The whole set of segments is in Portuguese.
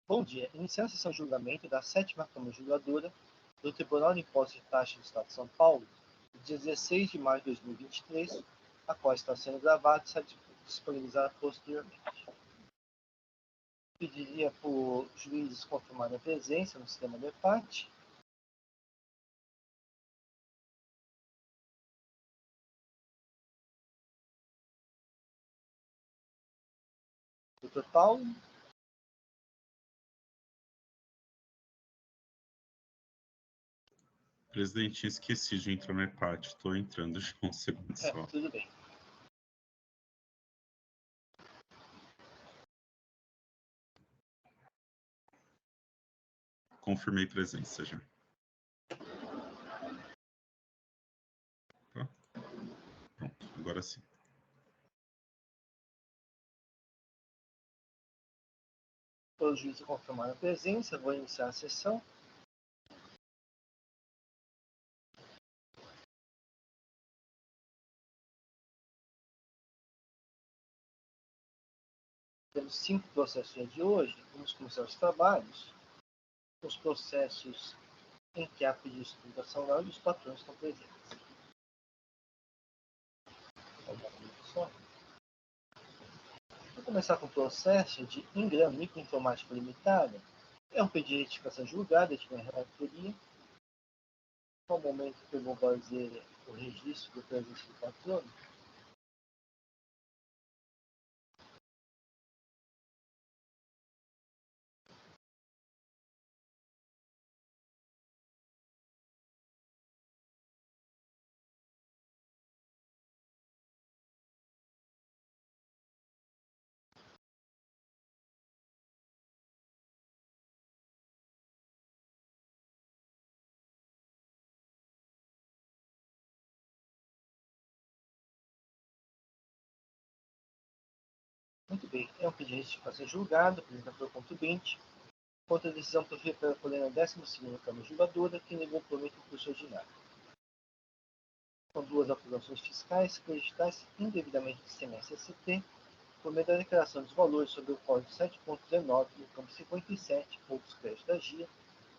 Bom dia. Iniciando a sessão de julgamento da 7ª Câmara Julgadora do Tribunal de Impostos e Taxas do Estado de São Paulo, dia 16 de maio de 2023, a qual está sendo gravada e será disponibilizada posteriormente. Pediria para os juízes confirmarem a presença no sistema de parte. Doutor Paulo. Presidente, esqueci de entrar na parte. Estou entrando já um segundo só. Tudo bem. Confirmei presença já. Tá? Pronto, agora sim. Todos os juízes confirmaram a presença. Vou iniciar a sessão. Temos 5 processos de hoje. Vamos começar os trabalhos. Os processos em que há pedido de sustentação oral e os patrões estão presentes. Vou começar com o processo de Ingram Microinformática Limitada. É um pedido de retificação julgada de uma relatoria. No momento que eu vou fazer o registro do presença do patrono. Muito bem, é um pedido de retificação julgado, apresentado pelo contribuinte, contra a decisão proferida pela coluna 12ª Câmara Julgadora, que negou o provimento do curso ordinário. Com 2 acusações fiscais que registrassem indevidamente de CMS-ST, por meio da declaração dos valores sobre o Código 7.19, no campo 57, outros créditos da GIA,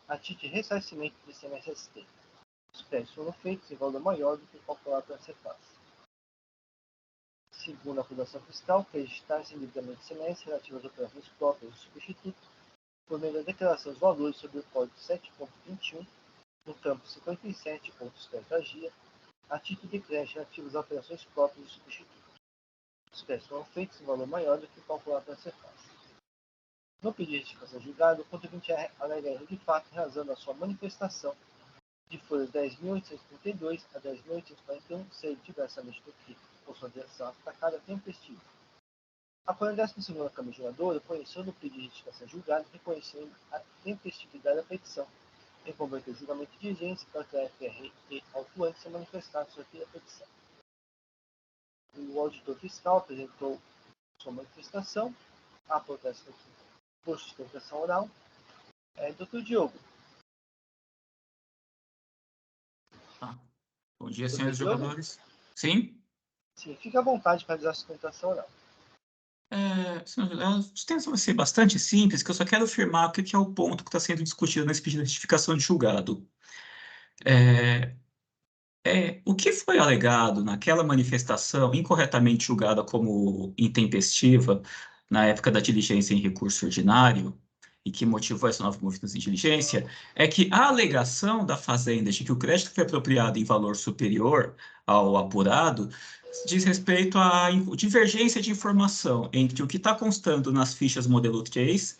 a título de ressarcimento de CMS-ST. Os créditos foram feitos em valor maior do que calculado pela CEPAS. Segundo a acusação fiscal, que registrasse indevidamente CMS relativas às operações próprias do substituto, por meio da declaração dos valores sobre o Código 7.21, no campo 57, outros créditos da GIA, a título de crédito relativos às operações próprias do substituto. Os créditos foram feitos em valor maior do que calculado pela CEPAS. No pedido de retificação julgado, o contribuinte alega erro de fato em razão da sua manifestação de folhas 10.832 a 10.841 ser diversamente do que, por sua direção atacada, tempestiva. A coluna 12ª Câmara Julgadora conheceu no pedido de retificação julgado, reconhecendo a tempestividade da petição, em converter o julgamento de diligência para que a FR e autuante se manifestasse sobre a petição. O auditor fiscal apresentou sua manifestação, a protesto por sustentação oral. Dr. Diogo. Bom dia, senhores jogadores. Sim? Sim, fica à vontade para fazer a sustentação oral. A sustentação vai ser bastante simples, que eu só quero afirmar o que é o ponto que está sendo discutido nesse pedido de retificação de julgado. O que foi alegado naquela manifestação, incorretamente julgada como intempestiva, na época da diligência em recurso ordinário, e que motivou essa nova movimentação de diligência, é que a alegação da Fazenda de que o crédito foi apropriado em valor superior ao apurado diz respeito à divergência de informação entre o que está constando nas fichas modelo 3,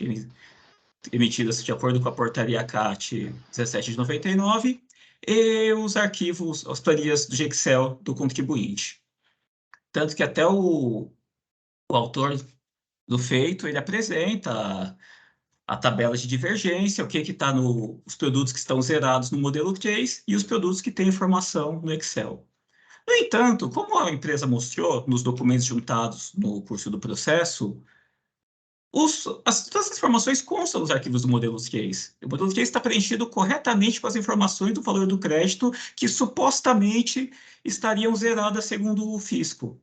emitidas de acordo com a portaria CAT 17 de 99, e os arquivos, as planilhas do Excel do contribuinte. Tanto que até o autor do feito, ele apresenta a tabela de divergência, o que está os produtos que estão zerados no modelo 3 e os produtos que têm informação no Excel. No entanto, como a empresa mostrou nos documentos juntados no curso do processo, todas as informações constam nos arquivos do modelo 3. O modelo 3 está preenchido corretamente com as informações do valor do crédito que supostamente estariam zeradas segundo o fisco.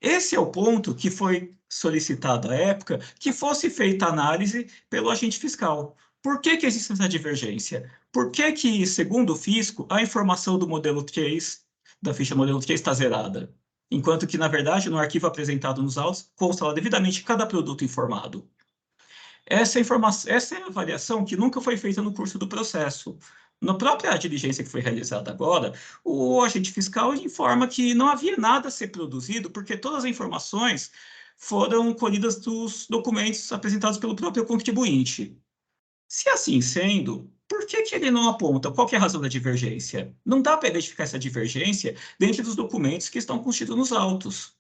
Esse é o ponto que foi solicitado à época que fosse feita a análise pelo agente fiscal. Por que existe essa divergência? Por que, segundo o fisco, a informação do modelo 3, da ficha modelo 3, está zerada? Enquanto que, na verdade, no arquivo apresentado nos autos, consta lá devidamente cada produto informado. Essa é a avaliação que nunca foi feita no curso do processo. Na própria diligência que foi realizada agora, o agente fiscal informa que não havia nada a ser produzido, porque todas as informações foram colhidas dos documentos apresentados pelo próprio contribuinte. Se assim sendo, por que ele não aponta? Qual que é a razão da divergência? Não dá para identificar essa divergência dentro dos documentos que estão constituídos nos autos.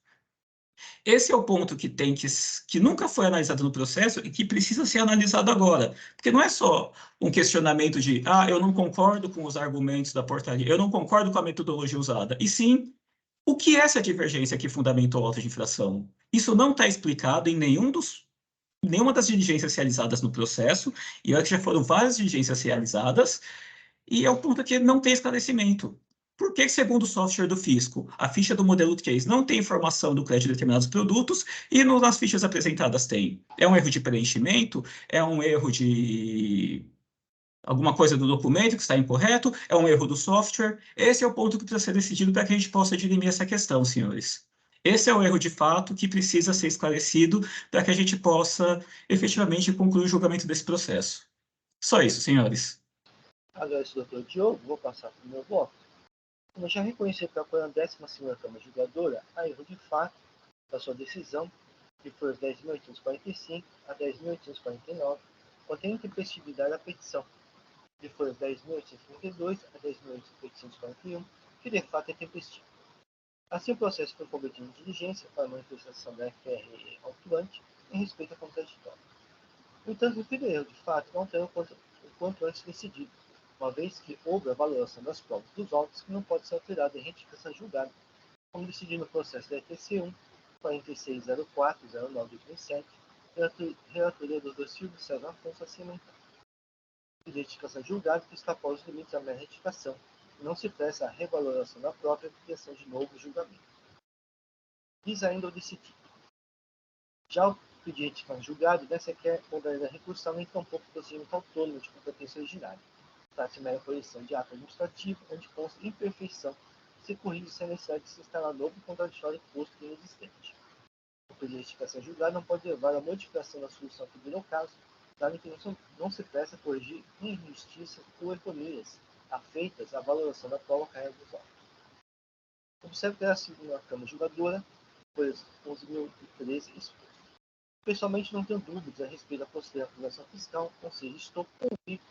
Esse é o ponto que nunca foi analisado no processo e que precisa ser analisado agora. Porque não é só um questionamento de, eu não concordo com os argumentos da portaria, eu não concordo com a metodologia usada. E sim, o que é essa divergência que fundamentou a auto de infração? Isso não está explicado em nenhuma das diligências realizadas no processo, e olha que já foram várias diligências realizadas, e é o ponto que não tem esclarecimento. Por que, segundo o software do fisco, a ficha do modelo 3 não tem informação do crédito de determinados produtos e nas fichas apresentadas tem? É um erro de preenchimento? É um erro de alguma coisa do documento que está incorreto? É um erro do software? Esse é o ponto que precisa ser decidido para que a gente possa dirimir essa questão, senhores. Esse é o erro de fato que precisa ser esclarecido para que a gente possa efetivamente concluir o julgamento desse processo. Só isso, senhores. Agradeço, doutor Diogo. Vou passar para o meu bloco. Como já reconheci pela 12ª Câmara Julgadora, a erro de fato da sua decisão, que foi os 10.845 a 10.849, contém intempestividade da petição, que foi os 10.832 a 10.841, que de fato é tempestivo. Assim, o processo foi cometido em diligência para a manifestação da FR autuante em respeito ao contraditório. No entanto, o erro de fato não tem o quanto antes decidido, uma vez que houve a valoração das provas dos autos que não pode ser alterada em retificação julgada, como decidido no processo da ETC1 460409-2007, relatoria dos dois Silvio César Afonso acima de retificação julgada que extrapola os limites da mera retificação, e não se presta a revaloração da própria criação de novo julgamento. Diz ainda o decidido. Já o pedido de retificação julgado não sequer modalidade da recursão nem tampouco procedimento autônomo de competência originária. Trata-se de mera correção de ato administrativo, onde consta imperfeição, se corrige sem necessidade de se instalar novo contraditório posto inexistente. O pedido de retificação julgado não pode levar à modificação da solução que virou caso, dado que não se presta a corrigir injustiças ou economias afeitas à valoração da prova carrega dos autos. Observe que a segunda Câmara Julgadora foi 11.013 exposto. Pessoalmente, não tenho dúvidas a respeito da posterior acusação fiscal, ou seja, estou convicto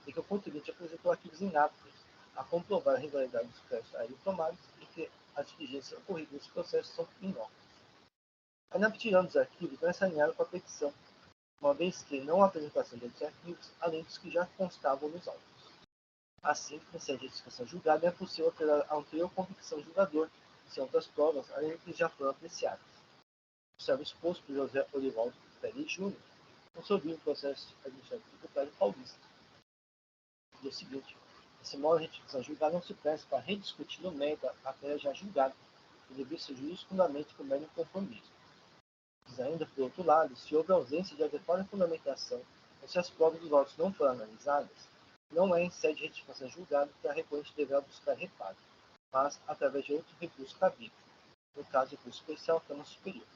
de que o contribuinte apresentou arquivos inaptos a comprovar a regularidade dos créditos a ele tomados e que as diligências ocorridas nesse processo são inócuas. A inaptidão dos arquivos não é saneada com a petição, uma vez que não há apresentação de outros arquivos, além dos que já constavam nos autos. Assim, em sede de retificação julgada, é possível alterar a anterior convicção julgador, sem outras provas, além do que já foram apreciadas. Observa exposto por José Olivaldo Pérez Júnior, consolidou o processo administrativo tributário paulista. E o seguinte, esse modo de retificação julgada não se presta para rediscutir no mérito a matéria já julgada, e deve ser jurisprudente por mero inconformismo. Mas ainda, por outro lado, se houve ausência de adequada fundamentação ou se as provas dos autos não foram analisadas, não é em sede de retificação julgada que a recorrente deverá buscar reparo, mas através de outro recurso cabível, no caso, recurso especial à Câmara Superior.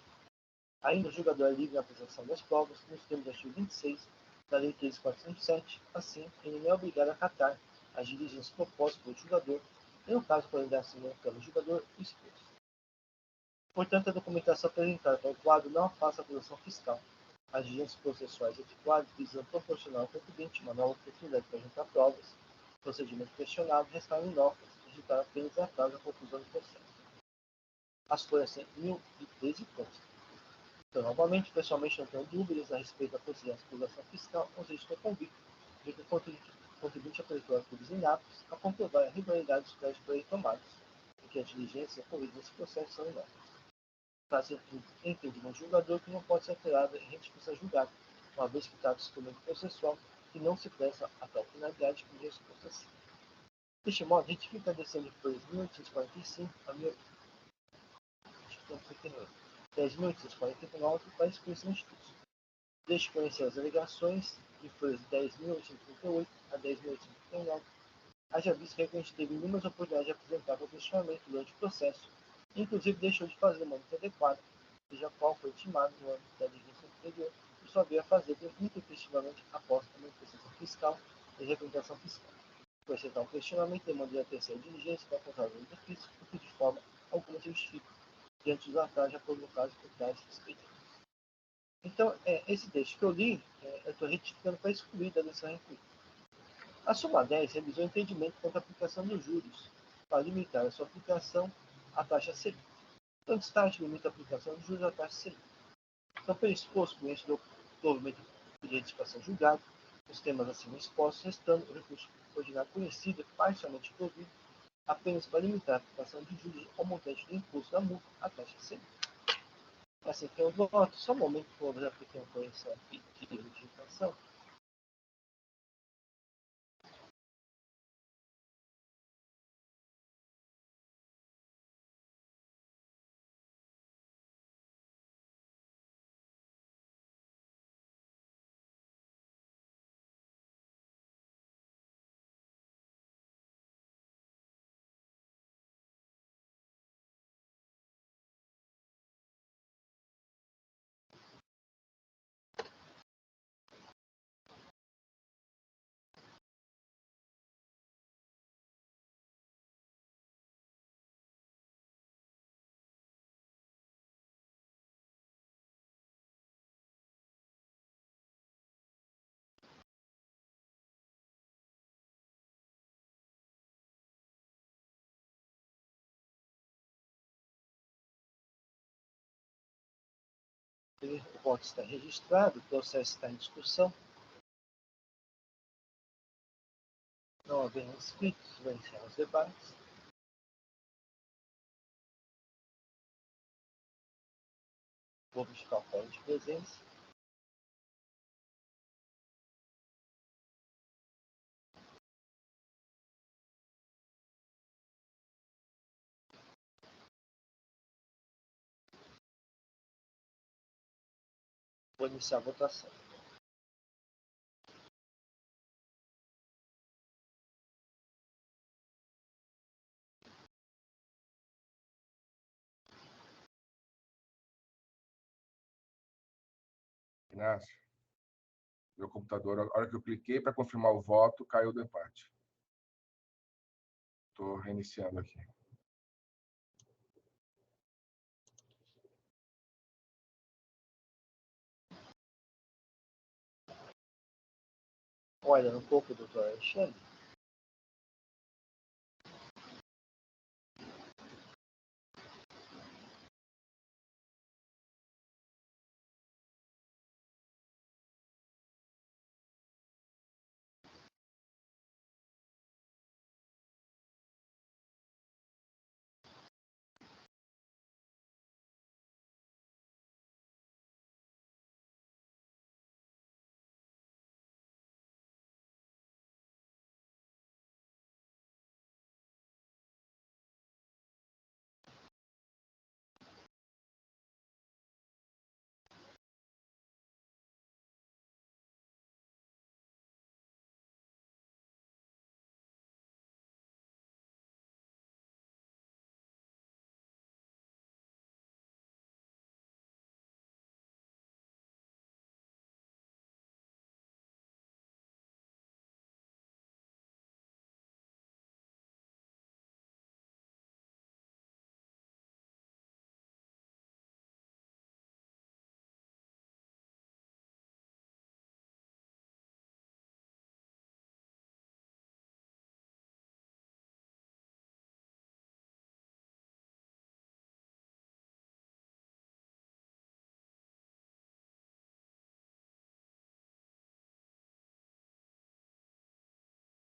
Ainda o julgador é livre na apresentação das provas, nos termos do artigo 26 da Lei 13.407, assim, ele não é obrigado a acatar as diligências propostas pelo julgador, e no caso, quando da Câmara do julgador, o exposto. Portanto, a documentação apresentada para o quadro não afasta a acusação fiscal. As diligências processuais efetuadas visam proporcionar ao contribuinte uma nova oportunidade de apresentar provas. O procedimento questionado restaram inócuas, resultar apenas em atraso na conclusão do processo. As folhas 1.013 constam. Então, novamente, pessoalmente não tenho dúvidas a respeito da procedência de acusação fiscal, ou seja, estou convicto de que o contribuinte apresentou arquivos inaptos a comprovar a regularidade dos créditos por ele tomados, e que as diligências ocorridas nesse processo são inócuas. Trata-se de entendimento julgador que não pode ser alterado em retificação julgada, uma vez que trata-se de instrumento processual que não se presta a tal finalidade como resposta assim. Deste modo, retifica a decisão de folhas 1845 a 1859. 10.849 para inscrição em estudos. Deixe conhecer as alegações de folhas de 10.838 a 10.839. Haja visto que a gente teve inúmeras oportunidades de apresentar o questionamento durante o processo, inclusive deixou de fazer o momento adequado, seja qual foi estimado no âmbito da diligência anterior, e só veio a fazer intempestivamente após a manifestação fiscal e representação fiscal. Por aceitar um questionamento, demanda a terceira diligência para controlar o exercício, o que de forma alguma se justifica, diante dos atrasos já provocados por tais expedientes. Então, esse texto que eu li, eu estou retificando para excluir da lição referida. A súmula 10 revisou o entendimento quanto à aplicação dos juros, para limitar a sua aplicação à taxa Selic. Então, destaque limita a aplicação dos juros à taxa Selic. Então, pelo exposto, o cliente do provimento de retificação julgado, os temas acima expostos, restando o recurso ordinário conhecido e parcialmente provido, apenas para limitar a aplicação de juros ao montante do imposto da multa à taxa Selic. Assim que eu voto, só um momento que eu vou aplicar uma correção aqui de retificação. O voto está registrado, o processo está em discussão. Não havendo inscritos, vou iniciar os debates. Vou buscar o código de presença. Vou iniciar a votação. Inácio, meu computador, a hora que eu cliquei para confirmar o voto, caiu do empate. Estou reiniciando aqui. Olha, um pouco, doutor Alexandre.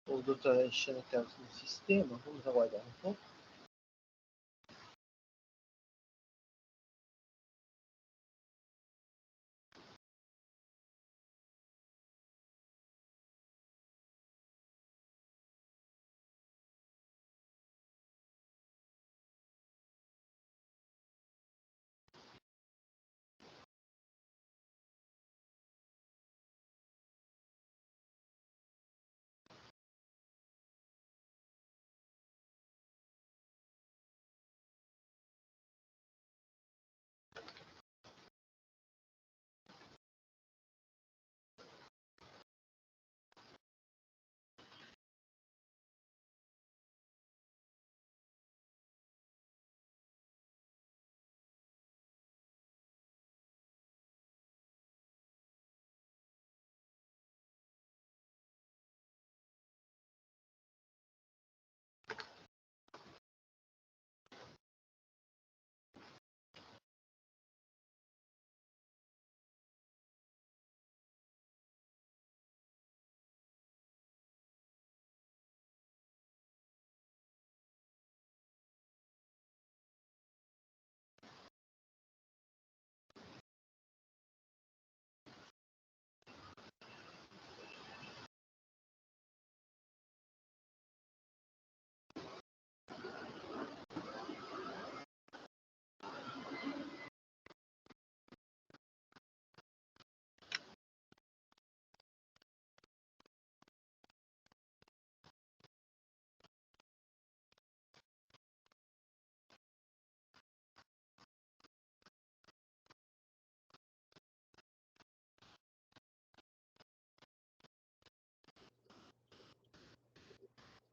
O doutor Alexandre está no sistema. Vamos aguardar um pouco.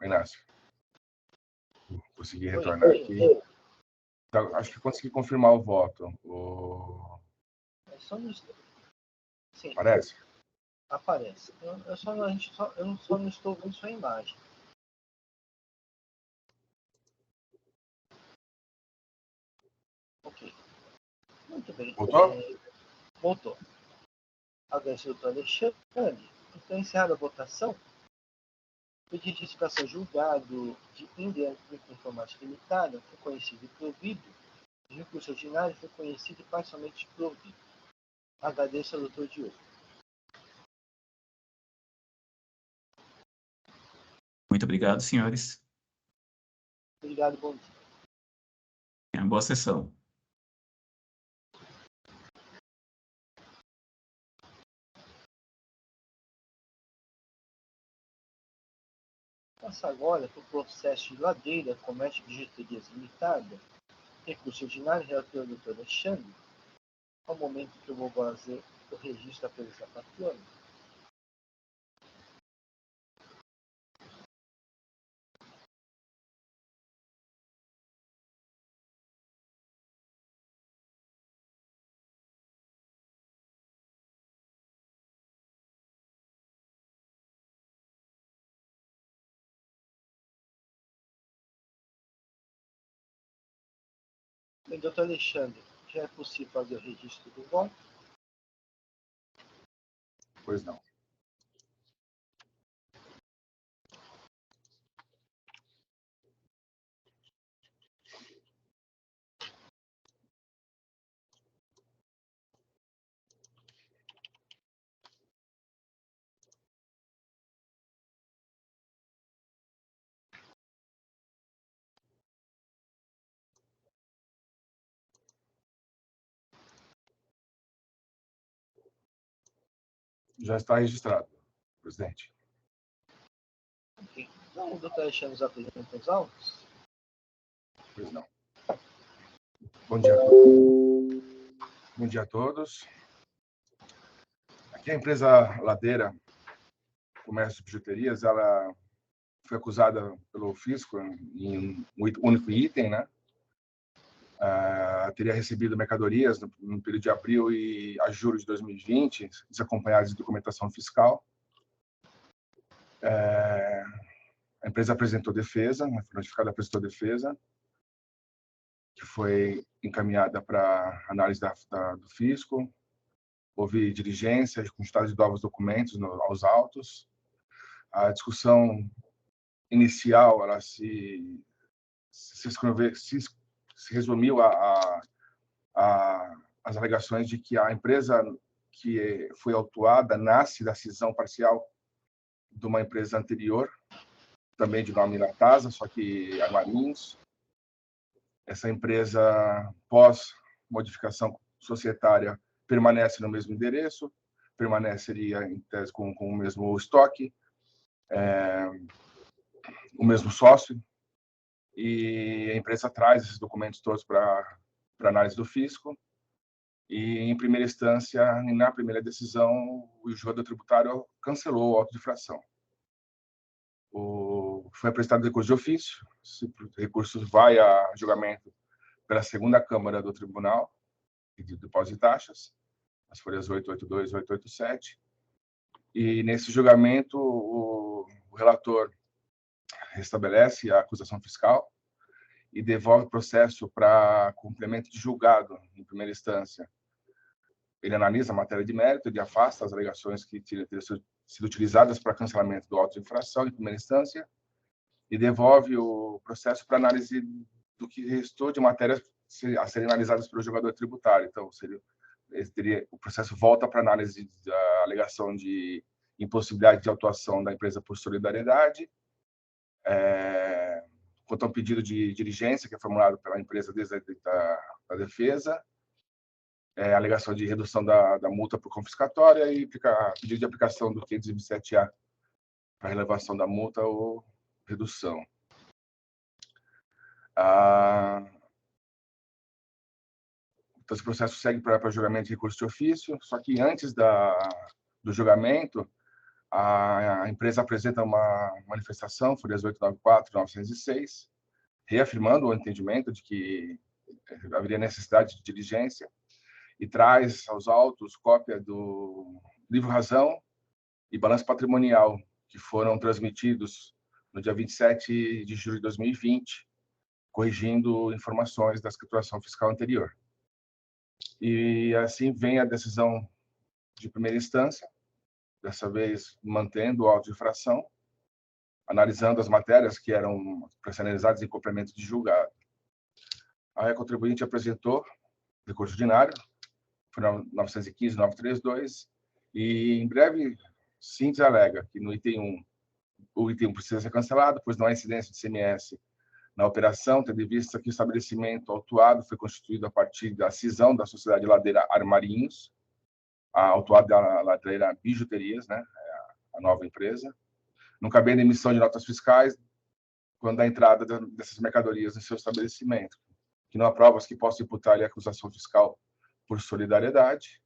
Inácio. Consegui retornar aqui. Então, acho que consegui confirmar o voto. Sim, Aparece? aparece. Eu só não estou vendo sua imagem. Ok. Muito bem. Voltou? Voltou. Agradeço ao doutor Alexandre. Então, encerrada a votação, o pedido de explicação julgado de informática limitada foi conhecido e provido. O recurso ordinário foi conhecido e parcialmente provido. Agradeço ao doutor Diogo. Muito obrigado, senhores. Obrigado, bom dia. Tenha uma boa sessão. Passa agora para o processo de ladeira, comércio de bijuterias limitada, recurso ordinário, relator do Dr. Alexandre. Ao momento que eu vou fazer o registro da presença patrona. Bem, doutor Alexandre, já é possível fazer o registro do voto? Pois não. Já está registrado, presidente. Ok. Então, o doutor Alexandre nos apresenta os autos? Pois não. Bom dia a todos. Bom dia a todos. Aqui a empresa Ladeira Comércio de Bijuterias, ela foi acusada pelo fisco em um único item, né? Teria recebido mercadorias no período de abril e a julho de 2020, desacompanhadas de documentação fiscal. A empresa apresentou defesa, né? Foi notificada, apresentou defesa, que foi encaminhada para análise do fisco. Houve diligência, consulta de novos documentos aos autos. A discussão inicial, ela se resumiu às alegações de que a empresa que foi autuada nasce da cisão parcial de uma empresa anterior, também de nome Latasa, só que Armarinhos. Essa empresa, pós modificação societária, permanece no mesmo endereço, permaneceria em tese com o mesmo estoque, o mesmo sócio, e a empresa traz esses documentos todos para análise do fisco, e em primeira instância, na primeira decisão, o julgador tributário cancelou o auto de infração. Foi apresentado recurso de ofício, esse recurso vai a julgamento pela segunda Câmara do Tribunal de Depósitos e Taxas, as folhas 882 e 887, e nesse julgamento o relator restabelece a acusação fiscal e devolve o processo para complemento de julgado em primeira instância. Ele analisa a matéria de mérito, ele afasta as alegações que teriam sido utilizadas para cancelamento do auto de infração em primeira instância e devolve o processo para análise do que restou de matérias a serem analisadas pelo julgador tributário. Então, o processo volta para análise da alegação de impossibilidade de autuação da empresa por solidariedade, quanto ao pedido de diligência que é formulado pela empresa desde a defesa, alegação de redução da multa por confiscatória e pedido de aplicação do 527-A para relevação da multa ou redução. Então, esse processo segue para julgamento de recurso de ofício, só que antes do julgamento, A empresa apresenta uma manifestação, Forias 894 e 906, reafirmando o entendimento de que haveria necessidade de diligência e traz aos autos cópia do livro-razão e balanço patrimonial que foram transmitidos no dia 27 de julho de 2020, corrigindo informações da escrituração fiscal anterior. E assim vem a decisão de primeira instância, dessa vez mantendo o auto de infração, analisando as matérias que eram para ser analisadas em complemento de julgado. A contribuinte apresentou recurso ordinário, foi 915.932, e em breve síntese alega que no item 1, o item 1 precisa ser cancelado, pois não há incidência de CMS na operação, tendo em vista que o estabelecimento autuado foi constituído a partir da cisão da Sociedade Ladeira Armarinhos, a autuada da Ladeira Bijuterias, né, a nova empresa, não cabendo emissão de notas fiscais quando a entrada dessas mercadorias em seu estabelecimento, que não há provas que possam imputar-lhe a acusação fiscal por solidariedade,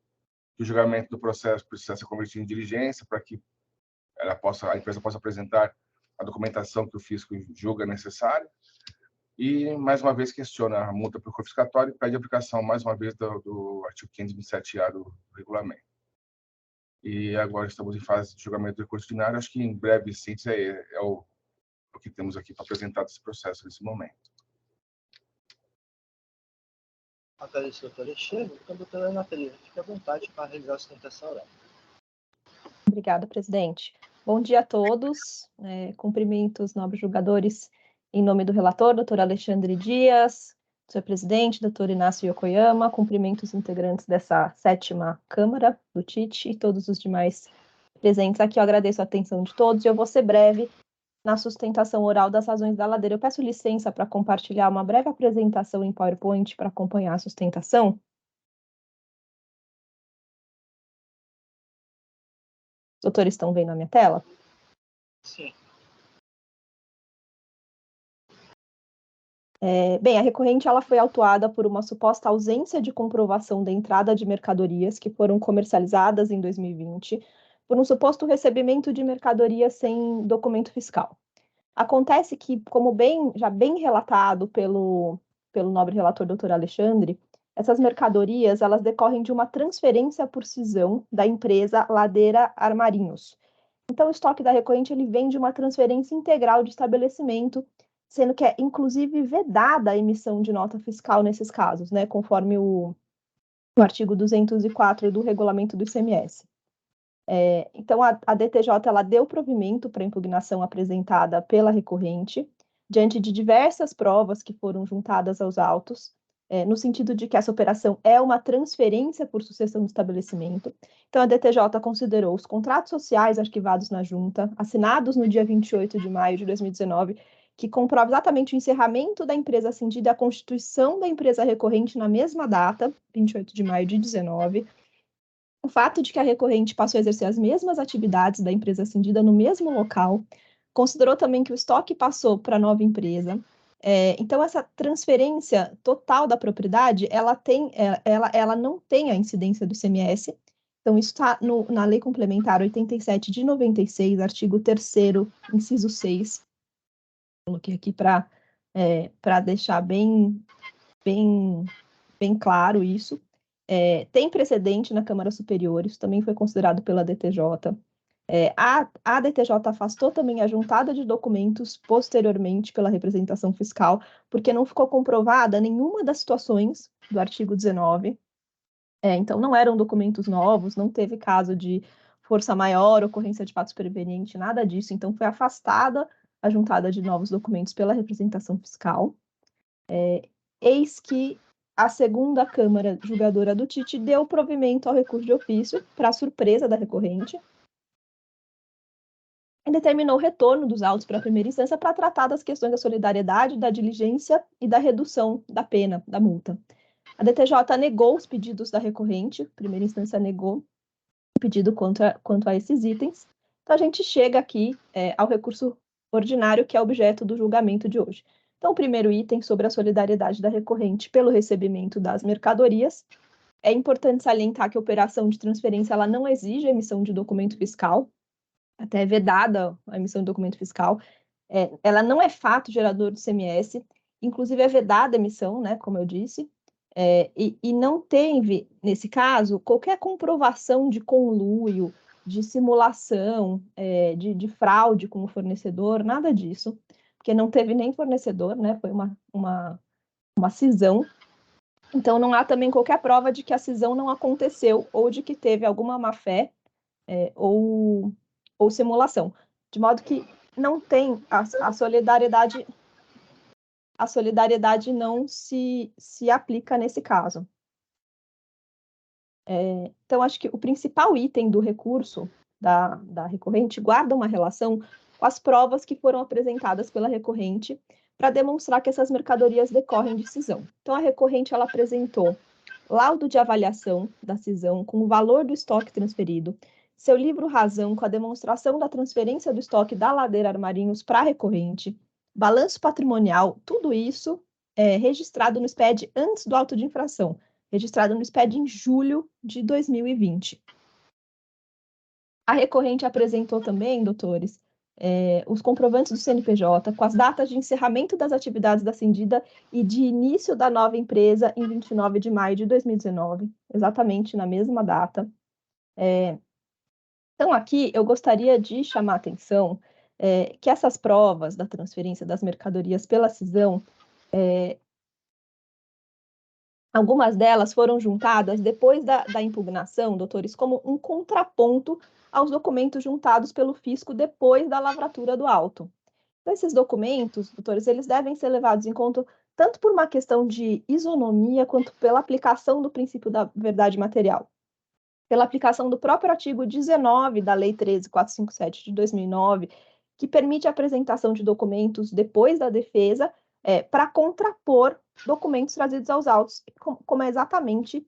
que o julgamento do processo precisa ser convertido em diligência para que a empresa possa apresentar a documentação que o fisco julga necessária, e, mais uma vez, questiona a multa por confiscatório e pede a aplicação, mais uma vez, do artigo 527-A do regulamento. E agora estamos em fase de julgamento do recurso ordinário. Acho que, em breve, síntese, é o que temos aqui para apresentar desse processo nesse momento. Agradeço, doutor Alexandre. Então, doutora Ana Pereira, fique à vontade para realizar a sustentação oral. Obrigada, presidente. Bom dia a todos. Cumprimento os nobres julgadores em nome do relator, doutor Alexandre Dias, do senhor presidente, doutor Inácio Yokoyama, cumprimento os integrantes dessa 7ª Câmara do TIT e todos os demais presentes aqui. Eu agradeço a atenção de todos e eu vou ser breve na sustentação oral das razões da ladeira. Eu peço licença para compartilhar uma breve apresentação em PowerPoint para acompanhar a sustentação. Os doutores estão vendo a minha tela? Sim. Bem, a recorrente ela foi autuada por uma suposta ausência de comprovação da entrada de mercadorias que foram comercializadas em 2020, por um suposto recebimento de mercadorias sem documento fiscal. Acontece que, como já bem relatado pelo nobre relator doutor Alexandre, essas mercadorias elas decorrem de uma transferência por cisão da empresa Ladeira Armarinhos. Então, o estoque da recorrente ele vem de uma transferência integral de estabelecimento, sendo que é, inclusive, vedada a emissão de nota fiscal nesses casos, né, conforme o artigo 204 do regulamento do ICMS. Então, a DTJ ela deu provimento para a impugnação apresentada pela recorrente, diante de diversas provas que foram juntadas aos autos, no sentido de que essa operação é uma transferência por sucessão do estabelecimento. Então, a DTJ considerou os contratos sociais arquivados na junta, assinados no dia 28 de maio de 2019, que comprova exatamente o encerramento da empresa cindida e a constituição da empresa recorrente na mesma data, 28 de maio de 2019, o fato de que a recorrente passou a exercer as mesmas atividades da empresa cindida no mesmo local, considerou também que o estoque passou para a nova empresa. Então, essa transferência total da propriedade, ela não tem a incidência do ICMS. Então, isso está na Lei Complementar 87 de 96, artigo 3º, inciso 6. Coloquei aqui para deixar bem claro isso. Tem precedente na Câmara Superior, isso também foi considerado pela DTJ. A DTJ afastou também a juntada de documentos posteriormente pela representação fiscal, porque não ficou comprovada nenhuma das situações do artigo 19. Então, não eram documentos novos, não teve caso de força maior, ocorrência de fato superveniente, nada disso. Então, foi afastada a juntada de novos documentos pela representação fiscal. Eis que a 2ª Câmara Julgadora do TIT deu provimento ao recurso de ofício, para surpresa da recorrente, e determinou o retorno dos autos para a primeira instância para tratar das questões da solidariedade, da diligência e da redução da pena, da multa. A DTJ negou os pedidos da recorrente, primeira instância negou o pedido quanto a esses itens. Então, a gente chega aqui ao recurso ordinário, que é objeto do julgamento de hoje. Então, o primeiro item sobre a solidariedade da recorrente pelo recebimento das mercadorias. É importante salientar que a operação de transferência ela não exige a emissão de documento fiscal. até é vedada a emissão de documento fiscal. Ela não é fato gerador de ICMS, inclusive é vedada a emissão, né, como eu disse, e não teve, nesse caso, qualquer comprovação de conluio, de simulação, de fraude com o fornecedor, nada disso, porque não teve nem fornecedor, né, foi uma cisão. Então, não há também qualquer prova de que a cisão não aconteceu ou de que teve alguma má-fé ou simulação. De modo que não tem a solidariedade não se aplica nesse caso. Então, acho que o principal item do recurso da recorrente guarda uma relação com as provas que foram apresentadas pela recorrente para demonstrar que essas mercadorias decorrem de cisão. Então, a recorrente ela apresentou laudo de avaliação da cisão com o valor do estoque transferido, seu livro razão com a demonstração da transferência do estoque da Ladeira Armarinhos para a recorrente, balanço patrimonial, tudo isso registrado no SPED antes do auto de infração, registrado no SPED em julho de 2020. A recorrente apresentou também, doutores, os comprovantes do CNPJ com as datas de encerramento das atividades da cindida e de início da nova empresa em 29 de maio de 2019, exatamente na mesma data. Então, aqui eu gostaria de chamar a atenção que essas provas da transferência das mercadorias pela cisão, algumas delas foram juntadas depois da impugnação, doutores, como um contraponto aos documentos juntados pelo fisco depois da lavratura do auto. Então, esses documentos, doutores, eles devem ser levados em conta tanto por uma questão de isonomia quanto pela aplicação do princípio da verdade material. Pela aplicação do próprio artigo 19 da Lei 13.457 de 2009, que permite a apresentação de documentos depois da defesa para contrapor documentos trazidos aos autos, como é exatamente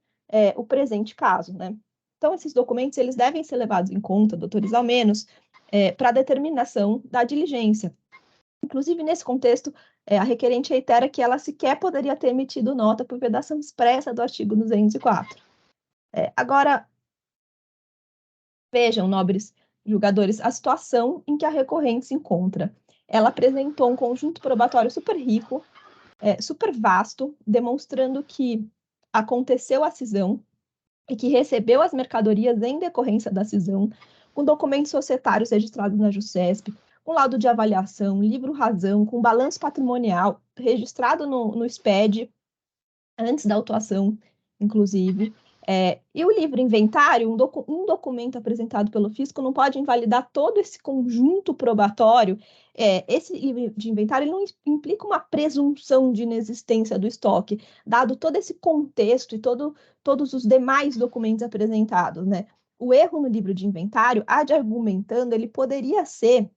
o presente caso, né? Então, esses documentos eles devem ser levados em conta, doutores, ao menos, para a determinação da diligência. Inclusive, nesse contexto, a requerente reitera que ela sequer poderia ter emitido nota por vedação expressa do artigo 204. Agora, vejam, nobres julgadores, a situação em que a recorrente se encontra. Ela apresentou um conjunto probatório super rico, super vasto, demonstrando que aconteceu a cisão e que recebeu as mercadorias em decorrência da cisão, com documentos societários registrados na JUSESP, com laudo de avaliação, livro razão, com balanço patrimonial registrado no SPED, antes da autuação, inclusive. E o livro inventário, um documento apresentado pelo fisco, não pode invalidar todo esse conjunto probatório. Esse livro de inventário não implica uma presunção de inexistência do estoque, dado todo esse contexto e todos os demais documentos apresentados, né? O erro no livro de inventário, argumentando, ele poderia ser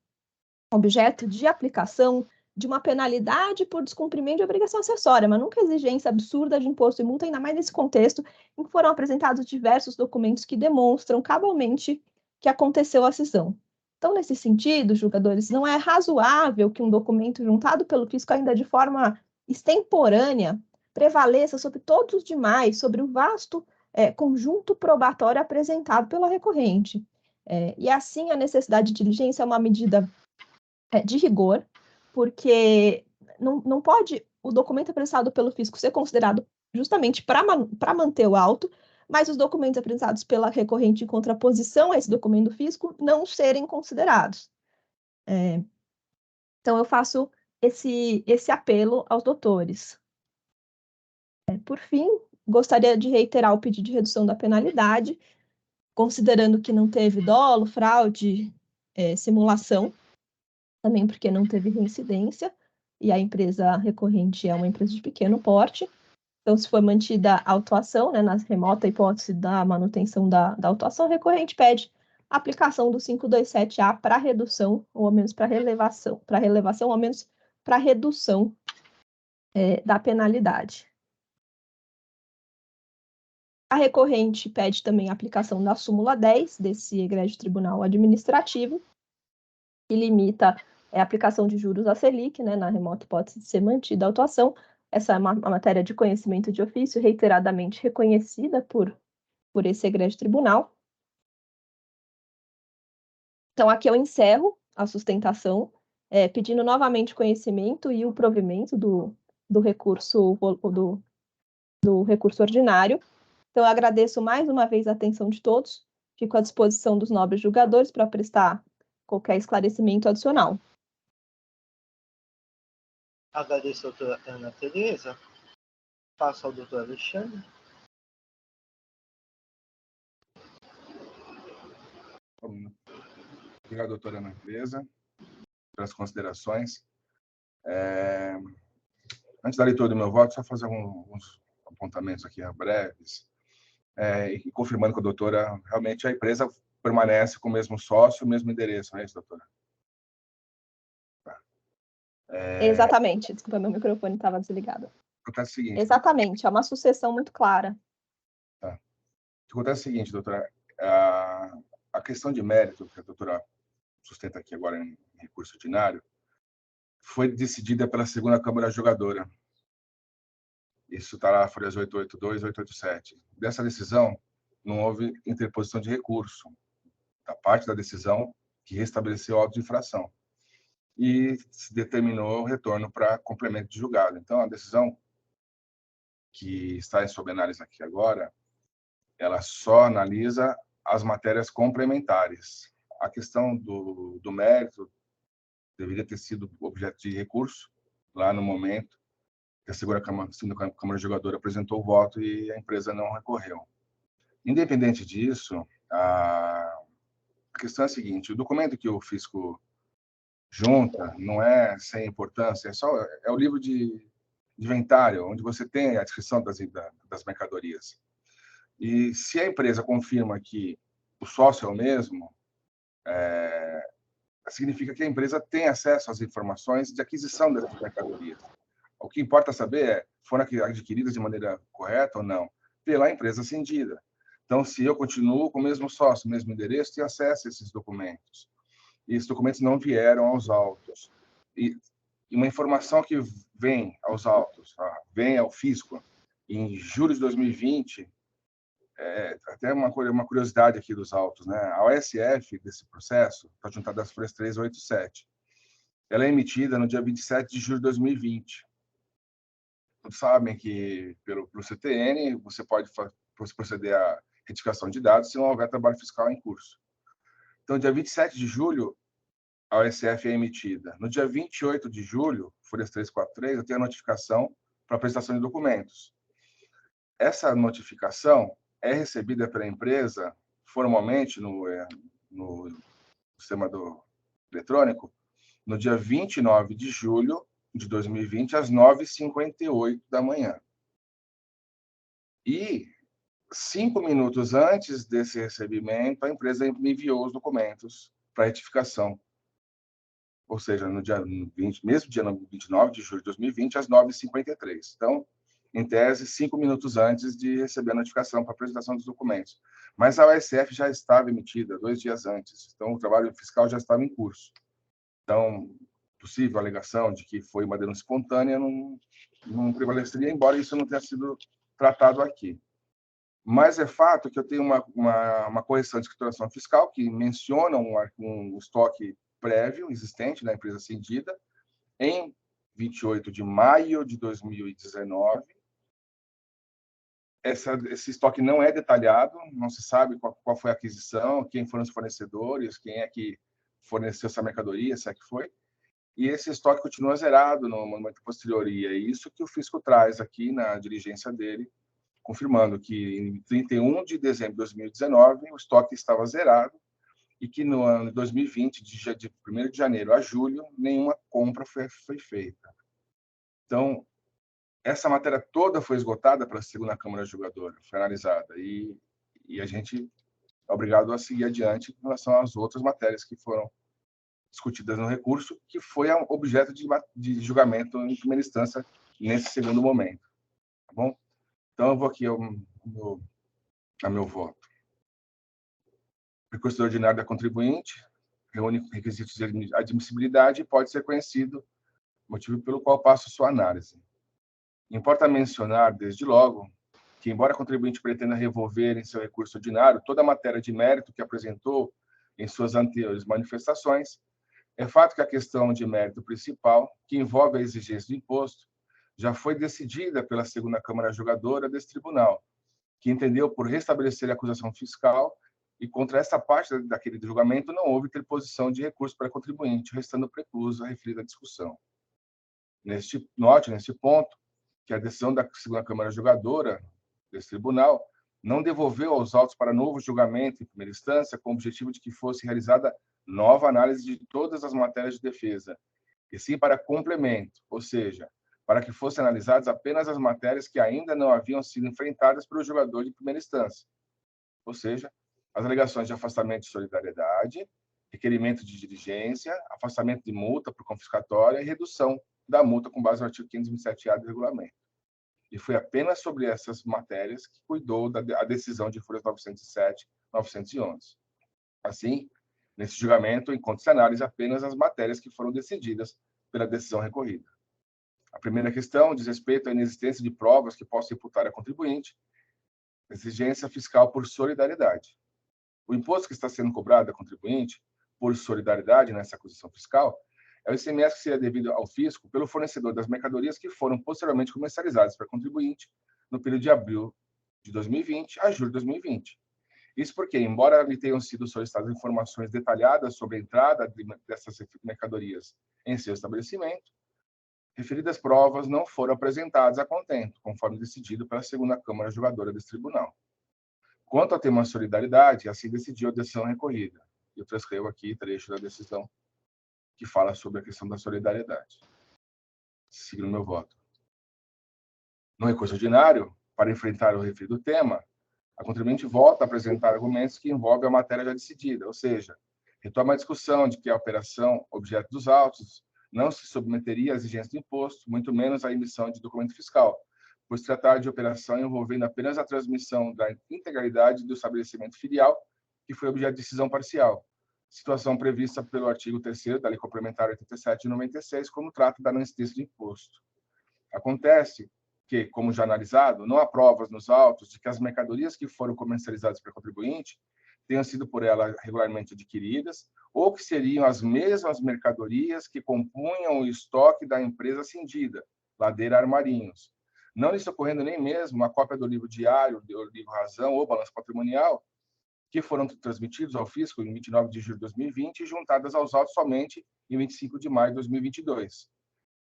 objeto de aplicação de uma penalidade por descumprimento de obrigação acessória, mas nunca exigência absurda de imposto e multa, ainda mais nesse contexto em que foram apresentados diversos documentos que demonstram cabalmente que aconteceu a cisão. Então, nesse sentido, julgadores, não é razoável que um documento juntado pelo fisco ainda de forma extemporânea prevaleça sobre todos os demais, sobre o vasto conjunto probatório apresentado pela recorrente. E assim, a necessidade de diligência é uma medida de rigor, porque não pode o documento apresentado pelo fisco ser considerado justamente para manter o auto, mas os documentos apresentados pela recorrente em contraposição a esse documento do fisco não serem considerados. Então, eu faço esse apelo aos doutores. Por fim, gostaria de reiterar o pedido de redução da penalidade, considerando que não teve dolo, fraude, simulação, também porque não teve reincidência, e a empresa recorrente é uma empresa de pequeno porte. Então, se for mantida a autuação, né, na remota hipótese da manutenção da autuação, a recorrente pede a aplicação do 527-A para redução, ou ao menos para relevação, ou ao menos para redução da penalidade. A recorrente pede também a aplicação da súmula 10 desse egrégio tribunal administrativo, que limita a aplicação de juros à Selic, né, na remota hipótese de ser mantida a autuação. Essa é uma matéria de conhecimento de ofício reiteradamente reconhecida por esse egrégio tribunal. Então, aqui eu encerro a sustentação, pedindo novamente conhecimento e o provimento do recurso ordinário. Então, eu agradeço mais uma vez a atenção de todos. Fico à disposição dos nobres julgadores para prestar qualquer esclarecimento adicional. Agradeço a doutora Ana Tereza. Passo ao doutor Alexandre. Obrigado, doutora Ana Tereza, pelas considerações. Antes da leitura do meu voto, só fazer alguns apontamentos aqui breves, e confirmando com a doutora, realmente a empresa permanece com o mesmo sócio, o mesmo endereço, não é isso, doutora? Exatamente, desculpa, meu microfone estava desligado. Acontece o seguinte, exatamente, é uma sucessão muito clara. Tá. O que acontece é o seguinte, doutora, a questão de mérito que a doutora sustenta aqui agora em recurso ordinário foi decidida pela segunda Câmara Julgadora. Isso está lá, folhas 882 e 887. Dessa decisão, não houve interposição de recurso da parte da decisão que restabeleceu o auto de infração. E se determinou o retorno para complemento de julgado. Então, a decisão que está sob análise aqui agora, ela só analisa as matérias complementares. A questão do mérito deveria ter sido objeto de recurso lá no momento que a segunda Câmara Julgadora apresentou o voto e a empresa não recorreu. Independente disso, a questão é a seguinte: o documento que o fisco junta não é sem importância, é o livro de inventário, onde você tem a descrição das mercadorias. E se a empresa confirma que o sócio é o mesmo, significa que a empresa tem acesso às informações de aquisição dessas mercadorias. O que importa saber foram adquiridas de maneira correta ou não, pela empresa cindida. Então, se eu continuo com o mesmo sócio, o mesmo endereço, tenho acesso a esses documentos. E esses documentos não vieram aos autos. E uma informação que vem aos autos, vem ao fisco, em julho de 2020, até uma curiosidade aqui dos autos, né? A OSF desse processo está juntada às folhas 387. Ela é emitida no dia 27 de julho de 2020. Todos sabem que, pelo CTN, você pode proceder à retificação de dados se não houver trabalho fiscal em curso. Então, dia 27 de julho, a OSF é emitida. No dia 28 de julho, folhas 343, eu tenho a notificação para apresentação de documentos. Essa notificação é recebida pela empresa formalmente no sistema eletrônico no dia 29 de julho de 2020, às 9h58 da manhã. E 5 minutos antes desse recebimento, a empresa me enviou os documentos para retificação. Ou seja, no dia 20, mesmo dia 29 de julho de 2020, às 9h53. Então, em tese, 5 minutos antes de receber a notificação para apresentação dos documentos. Mas a OSF já estava emitida 2 dias antes, então o trabalho fiscal já estava em curso. Então, possível alegação de que foi uma denúncia espontânea não prevaleceria, embora isso não tenha sido tratado aqui. Mas é fato que eu tenho uma correção de escrituração fiscal que menciona um estoque prévio existente na empresa cindida em 28 de maio de 2019. Esse estoque não é detalhado, não se sabe qual foi a aquisição, quem foram os fornecedores, quem é que forneceu essa mercadoria, se é que foi. E esse estoque continua zerado no momento posterior. E é isso que o fisco traz aqui na diligência dele, confirmando que em 31 de dezembro de 2019 o estoque estava zerado e que no ano de 2020, de 1º de janeiro a julho, nenhuma compra foi feita. Então, essa matéria toda foi esgotada pela segunda Câmara Julgadora, foi analisada, e a gente é obrigado a seguir adiante em relação às outras matérias que foram discutidas no recurso, que foi objeto de julgamento em primeira instância nesse segundo momento. Tá bom? Então, eu vou aqui ao meu voto. O recurso ordinário da contribuinte reúne requisitos de admissibilidade e pode ser conhecido, motivo pelo qual passo sua análise. Importa mencionar, desde logo, que, embora a contribuinte pretenda revolver em seu recurso ordinário toda a matéria de mérito que apresentou em suas anteriores manifestações, é fato que a questão de mérito principal, que envolve a exigência do imposto, já foi decidida pela segunda Câmara Julgadora desse tribunal, que entendeu por restabelecer a acusação fiscal e contra essa parte daquele julgamento não houve interposição de recurso para contribuinte, restando precluso a referida discussão. Note, neste ponto, que a decisão da segunda Câmara Julgadora desse tribunal não devolveu aos autos para novo julgamento em primeira instância com o objetivo de que fosse realizada nova análise de todas as matérias de defesa, e sim para complemento, ou seja, para que fossem analisadas apenas as matérias que ainda não haviam sido enfrentadas pelo julgador de primeira instância, ou seja, as alegações de afastamento de solidariedade, requerimento de diligência, afastamento de multa por confiscatória e redução da multa com base no artigo 527-A do regulamento. E foi apenas sobre essas matérias que cuidou a decisão de folhas 907 e 911. Assim, nesse julgamento, encontra-se análise apenas as matérias que foram decididas pela decisão recorrida. A primeira questão diz respeito à inexistência de provas que possam imputar a contribuinte exigência fiscal por solidariedade. O imposto que está sendo cobrado a contribuinte por solidariedade nessa acusação fiscal é o ICMS que seria devido ao fisco pelo fornecedor das mercadorias que foram posteriormente comercializadas para contribuinte no período de abril de 2020 a julho de 2020. Isso porque, embora lhe tenham sido solicitadas informações detalhadas sobre a entrada dessas mercadorias em seu estabelecimento, referidas provas não foram apresentadas a contento, conforme decidido pela segunda Câmara Julgadora desse tribunal. Quanto ao tema solidariedade, assim decidiu a decisão recorrida. Eu transcrevo aqui trecho da decisão que fala sobre a questão da solidariedade. Seguindo meu voto. No recurso ordinário, para enfrentar o referido tema, a contribuinte volta a apresentar argumentos que envolvem a matéria já decidida, ou seja, retoma a discussão de que a operação objeto dos autos não se submeteria à exigência do imposto, muito menos à emissão de documento fiscal, pois tratar de operação envolvendo apenas a transmissão da integralidade do estabelecimento filial, que foi objeto de decisão parcial, situação prevista pelo artigo 3º da Lei Complementar 87 de 96, como trata da não incidência de imposto. Acontece que, como já analisado, não há provas nos autos de que as mercadorias que foram comercializadas para contribuinte tenham sido por ela regularmente adquiridas ou que seriam as mesmas mercadorias que compunham o estoque da empresa cindida, Ladeira Armarinhos, não lhes ocorrendo nem mesmo a cópia do livro diário, do livro Razão ou balanço patrimonial, que foram transmitidos ao fisco em 29 de julho de 2020 e juntadas aos autos somente em 25 de maio de 2022.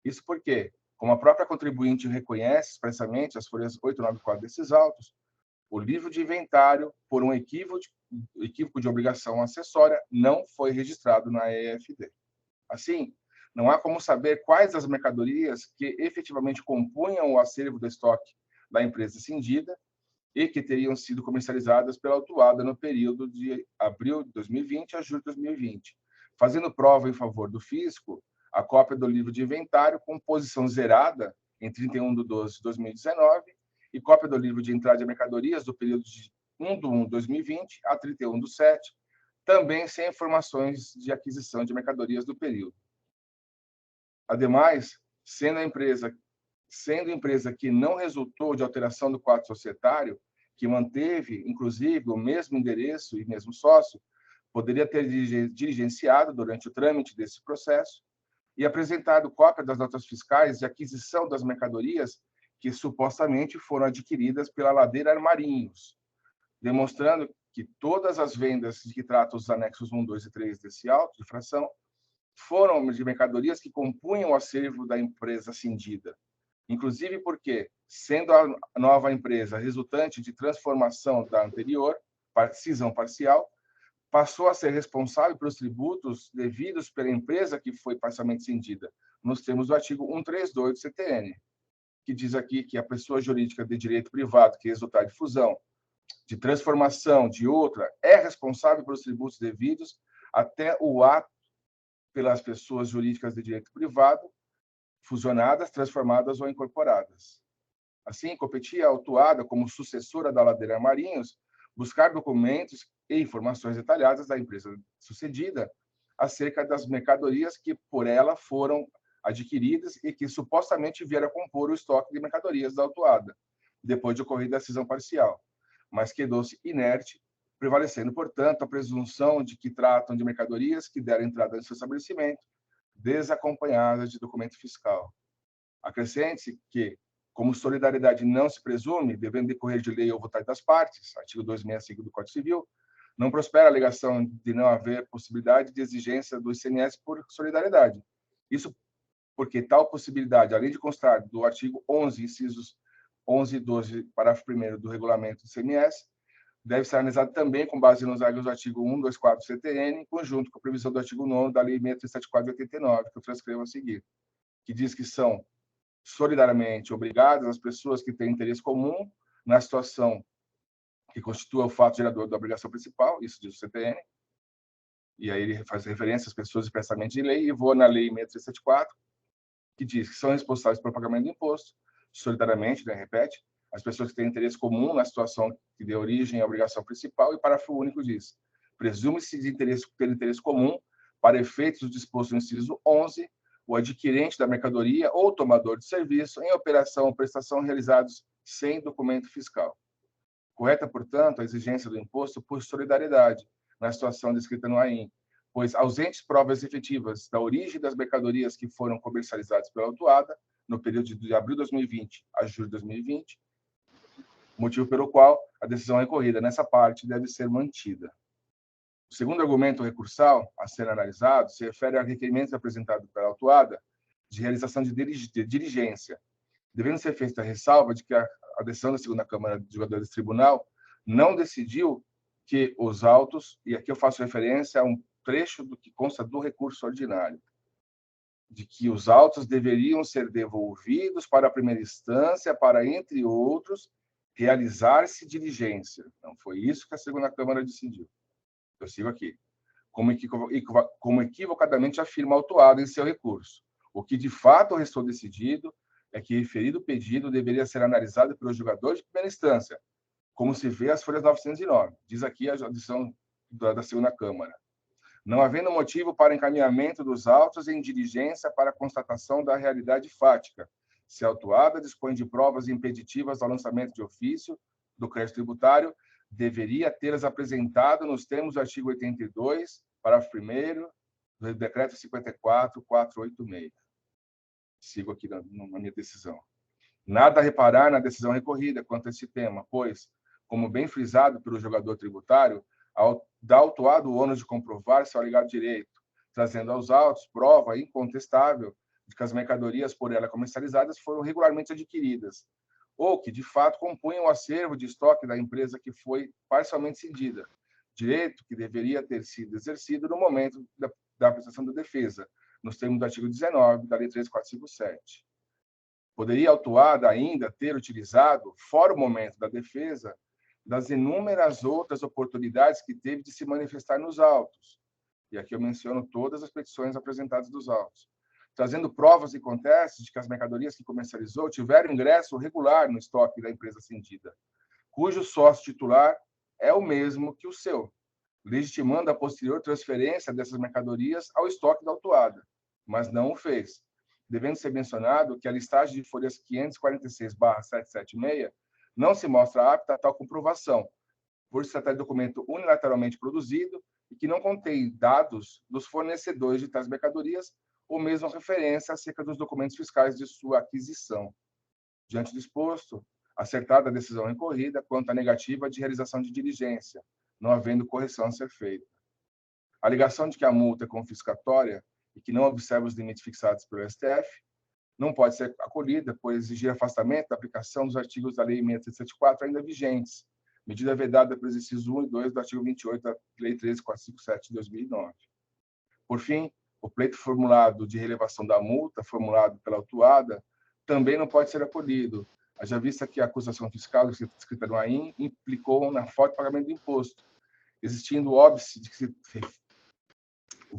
Isso porque, como a própria contribuinte reconhece expressamente as folhas 894 desses autos, o livro de inventário, por um equívoco de obrigação acessória, não foi registrado na EFD. Assim, não há como saber quais as mercadorias que efetivamente compunham o acervo do estoque da empresa cindida e que teriam sido comercializadas pela autuada no período de abril de 2020 a julho de 2020, fazendo prova em favor do fisco a cópia do livro de inventário com posição zerada em 31 de 12 de 2019 e cópia do livro de entrada de mercadorias do período de 1 de 1 de 2020 a 31 de 7, também sem informações de aquisição de mercadorias do período. Ademais, sendo empresa que não resultou de alteração do quadro societário, que manteve, inclusive, o mesmo endereço e mesmo sócio, poderia ter diligenciado durante o trâmite desse processo e apresentado cópia das notas fiscais de aquisição das mercadorias que supostamente foram adquiridas pela Ladeira Armarinhos, demonstrando que todas as vendas de que tratam os anexos 1, 2 e 3 desse auto de infração foram de mercadorias que compunham o acervo da empresa cindida, inclusive porque, sendo a nova empresa resultante de transformação da anterior, cisão parcial, passou a ser responsável pelos tributos devidos pela empresa que foi parcialmente cindida, nos termos do artigo 132 do CTN, que diz aqui que a pessoa jurídica de direito privado que resultar de fusão, de transformação de outra, é responsável pelos tributos devidos até o ato pelas pessoas jurídicas de direito privado, fusionadas, transformadas ou incorporadas. Assim, competia a autuada, como sucessora da Ladeira Armarinhos, buscar documentos e informações detalhadas da empresa sucedida acerca das mercadorias que por ela foram adquiridas e que supostamente vieram a compor o estoque de mercadorias da autuada, depois de ocorrida a cisão parcial, mas quedou-se inerte prevalecendo, portanto, a presunção de que tratam de mercadorias que deram entrada no seu estabelecimento, desacompanhadas de documento fiscal. Acrescente-se que, como solidariedade não se presume, devendo decorrer de lei ou vontade das partes, artigo 265 do Código Civil, não prospera a alegação de não haver possibilidade de exigência do ICMS por solidariedade. Isso porque tal possibilidade, além de constar do artigo 11, incisos 11 e 12, parágrafo 1º do regulamento do ICMS, deve ser analisada também com base nos artigos 124 do CTN, em conjunto com a previsão do artigo 9º da Lei 6374 de 89, que eu transcrevo a seguir, que diz que são solidariamente obrigadas as pessoas que têm interesse comum na situação que constitua o fato gerador da obrigação principal, isso diz o CTN, e aí ele faz referência às pessoas expressamente de lei, e vou na Lei 6374, que diz que são responsáveis pelo pagamento do imposto, solidariamente, né, repete, as pessoas que têm interesse comum na situação que dê origem à obrigação principal, e parágrafo único diz: presume-se de ter interesse comum, para efeitos do disposto no inciso 11, o adquirente da mercadoria ou tomador de serviço em operação ou prestação realizados sem documento fiscal. Correta, portanto, a exigência do imposto por solidariedade, na situação descrita no AIM, pois ausentes provas efetivas da origem das mercadorias que foram comercializadas pela autuada, no período de abril de 2020 a julho de 2020, motivo pelo qual a decisão recorrida nessa parte deve ser mantida. O segundo argumento recursal a ser analisado se refere a requerimentos apresentados pela autuada de realização de diligência, devendo ser feita a ressalva de que a decisão da segunda Câmara de Julgadores do Tribunal não decidiu que os autos, e aqui eu faço referência a um trecho do que consta do recurso ordinário, de que os autos deveriam ser devolvidos para a primeira instância para, entre outros, realizar-se diligência. Não foi isso que a segunda Câmara decidiu. Eu sigo aqui. Como equivocadamente afirma a autuada em seu recurso. O que de fato restou decidido é que referido pedido deveria ser analisado pelo julgador de primeira instância, como se vê as folhas 909. Diz aqui a decisão da segunda Câmara. Não havendo motivo para encaminhamento dos autos em diligência para constatação da realidade fática, se a autuada dispõe de provas impeditivas ao lançamento de ofício do crédito tributário, deveria tê-las apresentado nos termos do artigo 82, parágrafo 1º, do decreto 54.486. Sigo aqui na minha decisão. Nada a reparar na decisão recorrida quanto a esse tema, pois, como bem frisado pelo julgador tributário, dá autuado o ônus de comprovar seu alegado direito, trazendo aos autos prova incontestável de que as mercadorias por ela comercializadas foram regularmente adquiridas, ou que, de fato, compunham o acervo de estoque da empresa que foi parcialmente cedida, direito que deveria ter sido exercido no momento da prestação da defesa, nos termos do artigo 19 da Lei 3.457. Poderia a autuada ainda ter utilizado, fora o momento da defesa, das inúmeras outras oportunidades que teve de se manifestar nos autos. E aqui eu menciono todas as petições apresentadas dos autos, trazendo provas e contestes de que as mercadorias que comercializou tiveram ingresso regular no estoque da empresa cedida, cujo sócio titular é o mesmo que o seu, legitimando a posterior transferência dessas mercadorias ao estoque da autuada, mas não o fez, devendo ser mencionado que a listagem de folhas 546/776 não se mostra apta a tal comprovação, por se tratar de documento unilateralmente produzido e que não contém dados dos fornecedores de tais mercadorias ou mesmo referência acerca dos documentos fiscais de sua aquisição. Diante do exposto, acertada a decisão recorrida quanto à negativa de realização de diligência, não havendo correção a ser feita. A alegação de que a multa é confiscatória e que não observa os limites fixados pelo STF não pode ser acolhida, pois exigir afastamento da aplicação dos artigos da Lei 6374 ainda vigentes, medida vedada pelos incisos 1 e 2 do artigo 28 da Lei 13.457 de 2009. Por fim, o pleito formulado de relevação da multa, formulado pela autuada, também não pode ser acolhido, haja vista que a acusação fiscal escrita no AIM implicou na falta de pagamento do imposto, existindo o óbice de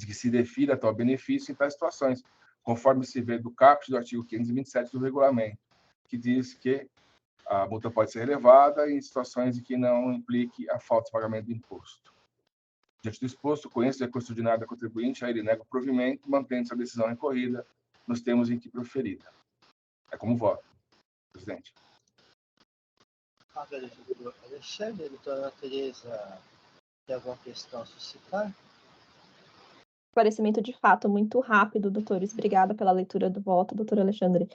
que se defira tal benefício em tais situações, conforme se vê do caput do artigo 527 do regulamento, que diz que a multa pode ser relevada em situações em que não implique a falta de pagamento do imposto. Diante do exposto, conheço o recurso ordinário da contribuinte, a ele nega o provimento, mantendo-se a decisão recorrida nos termos em que proferida. É como voto, presidente. Agradeço, doutor Alexandre, doutora Tereza Tem alguma questão a suscitar? Esclarecimento de fato muito rápido, doutores. Obrigada pela leitura do voto, doutor Alexandre.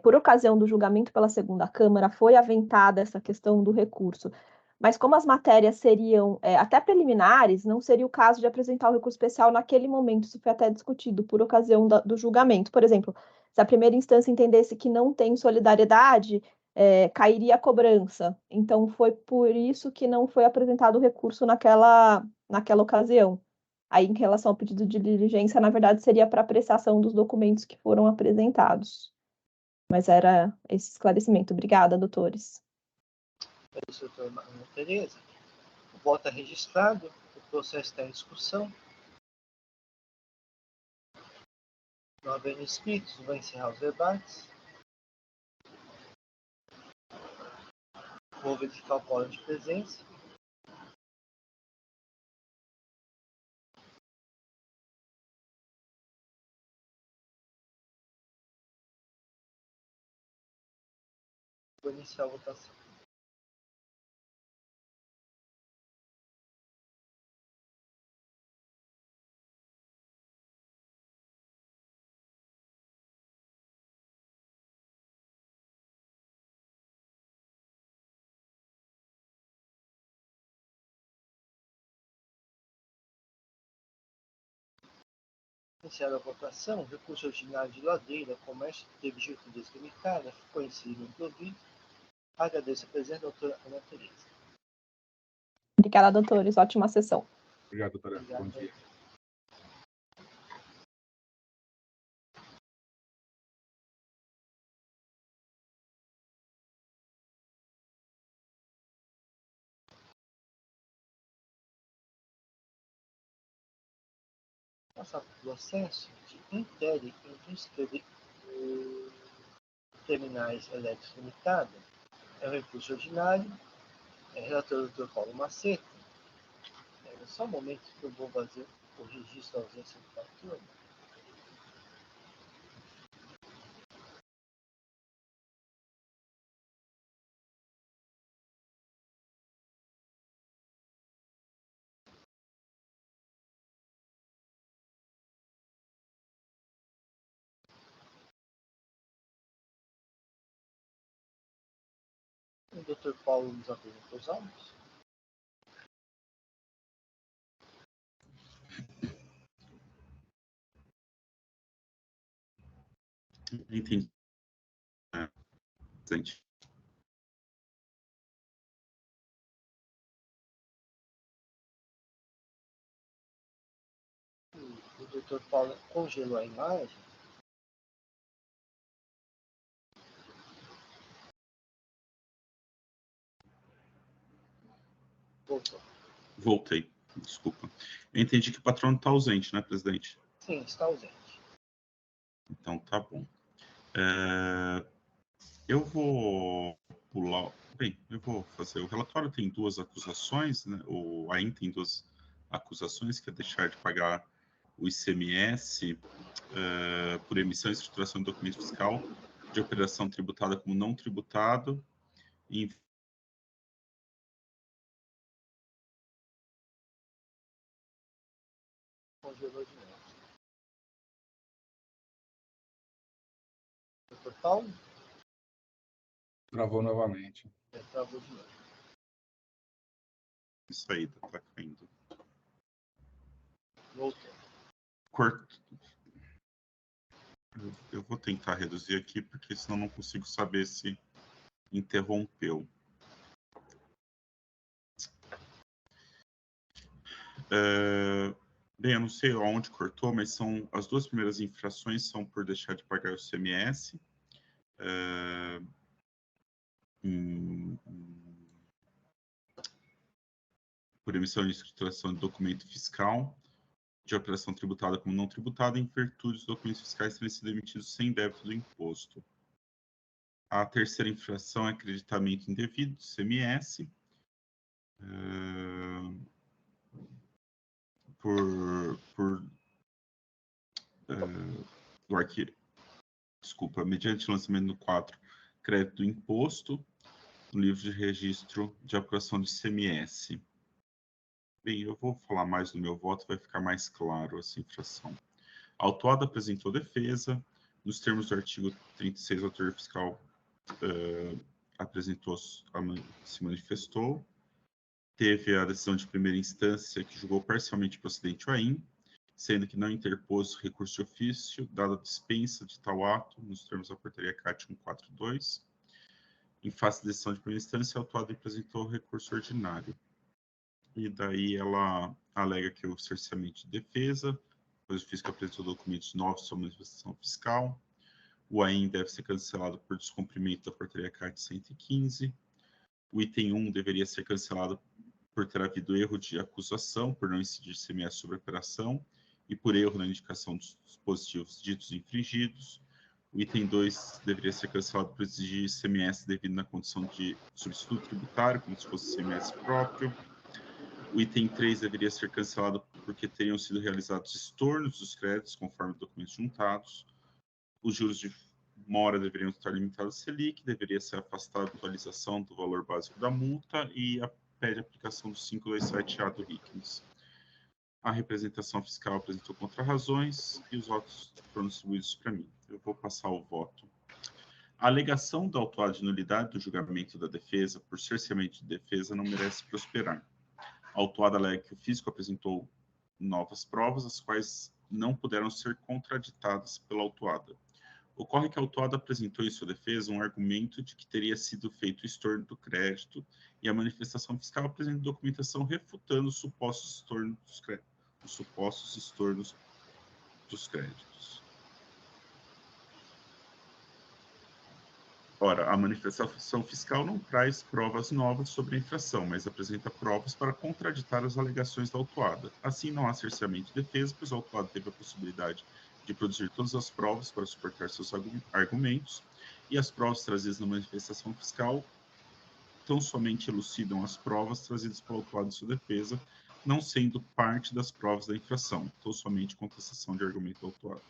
Por ocasião do julgamento pela segunda Câmara, foi aventada essa questão do recurso. Mas como as matérias seriam até preliminares, não seria o caso de apresentar o recurso especial naquele momento. Isso foi até discutido por ocasião do julgamento. Por exemplo, se a primeira instância entendesse que não tem solidariedade, cairia a cobrança. Então, foi por isso que não foi apresentado o recurso naquela ocasião. Aí, em relação ao pedido de diligência, na verdade, seria para apreciação dos documentos que foram apresentados. Mas era esse esclarecimento. Obrigada, doutores. É isso, doutora Maria Tereza. O voto é registrado, o processo está em discussão. Não havendo inscritos, vou encerrar os debates. Vou verificar o quórum de presença. Vou iniciar a votação. Iniciada a votação, o recurso ordinário de Ladeira, comércio que teve jurisprudência limitada, ficou inserido no provido. Agradeço a presença da doutora Ana Tereza. Obrigada, doutores. Ótima sessão. Obrigado, doutora. Obrigado. Bom dia. Passar para o processo de Intel Indústria de Terminais Elétricos Limitada. É um recurso ordinário. Relator o Dr. Paulo Macedo. Só um momento que eu vou fazer o registro da ausência do patrão. O Dr. Paulo nos apresentou os autos. Entendi. Presente. O Dr. Paulo congelou a imagem. Voltou. Voltei. Desculpa. Eu entendi que o patrão está ausente, né, presidente? Sim, está ausente. Então, tá bom. Eu vou pular... Bem, eu vou fazer... O relatório tem duas acusações, né? O AIN tem duas acusações, que é deixar de pagar o ICMS por emissão e estruturação de documento fiscal de operação tributada como não tributado e Congelou de novo. Dr. Paulo? Travou novamente. Travou de novo. saída, tá caindo. Voltou. Eu vou tentar reduzir aqui, porque senão não consigo saber se interrompeu. Bem, eu não sei aonde cortou, mas são as duas primeiras infrações são por deixar de pagar o ICMS. Por emissão e estruturação de documento fiscal de operação tributada como não tributada, em virtude dos documentos fiscais terem sido emitidos sem débito do imposto. A terceira infração é acreditamento indevido do ICMS. Mediante lançamento no 4, crédito do imposto, no livro de registro de apuração de ICMS. Bem, eu vou falar mais do meu voto, vai ficar mais claro essa infração. A autuada apresentou defesa, nos termos do artigo 36, o autor fiscal se manifestou, teve a decisão de primeira instância que julgou parcialmente procedente o AIM, sendo que não interpôs recurso de ofício, dada a dispensa de tal ato, nos termos da portaria CAT 142. Em face da decisão de primeira instância, a autuada apresentou recurso ordinário. E daí ela alega que o cerceamento de defesa, pois o fisco apresentou documentos novos sobre manifestação fiscal, o AIM deve ser cancelado por descumprimento da portaria CAT 115, o item 1 deveria ser cancelado por ter havido erro de acusação, por não incidir ICMS sobre a operação, e por erro na indicação dos dispositivos ditos infringidos. O item 2 deveria ser cancelado por exigir ICMS devido na condição de substituto tributário, como se fosse ICMS próprio. O item 3 deveria ser cancelado porque teriam sido realizados estornos dos créditos, conforme documentos juntados. Os juros de mora deveriam estar limitados à Selic, deveria ser afastada a atualização do valor básico da multa e a pede aplicação do 527A do RICMES. A representação fiscal apresentou contrarrazões e os votos foram distribuídos para mim. Eu vou passar o voto. A alegação da autuada de nulidade do julgamento da defesa por cerceamento de defesa não merece prosperar. A autuada alega que o físico apresentou novas provas, as quais não puderam ser contraditadas pela autuada. Ocorre que a autuada apresentou em sua defesa um argumento de que teria sido feito estorno do crédito e a manifestação fiscal apresenta documentação refutando os supostos estornos dos créditos. Ora, a manifestação fiscal não traz provas novas sobre a infração, mas apresenta provas para contraditar as alegações da autuada. Assim, não há cerceamento de defesa, pois a autuada teve a possibilidade de produzir todas as provas para suportar seus argumentos, e as provas trazidas na manifestação fiscal tão somente elucidam as provas trazidas pela autuada em sua defesa, não sendo parte das provas da infração, tão somente contestação de argumento da autuada.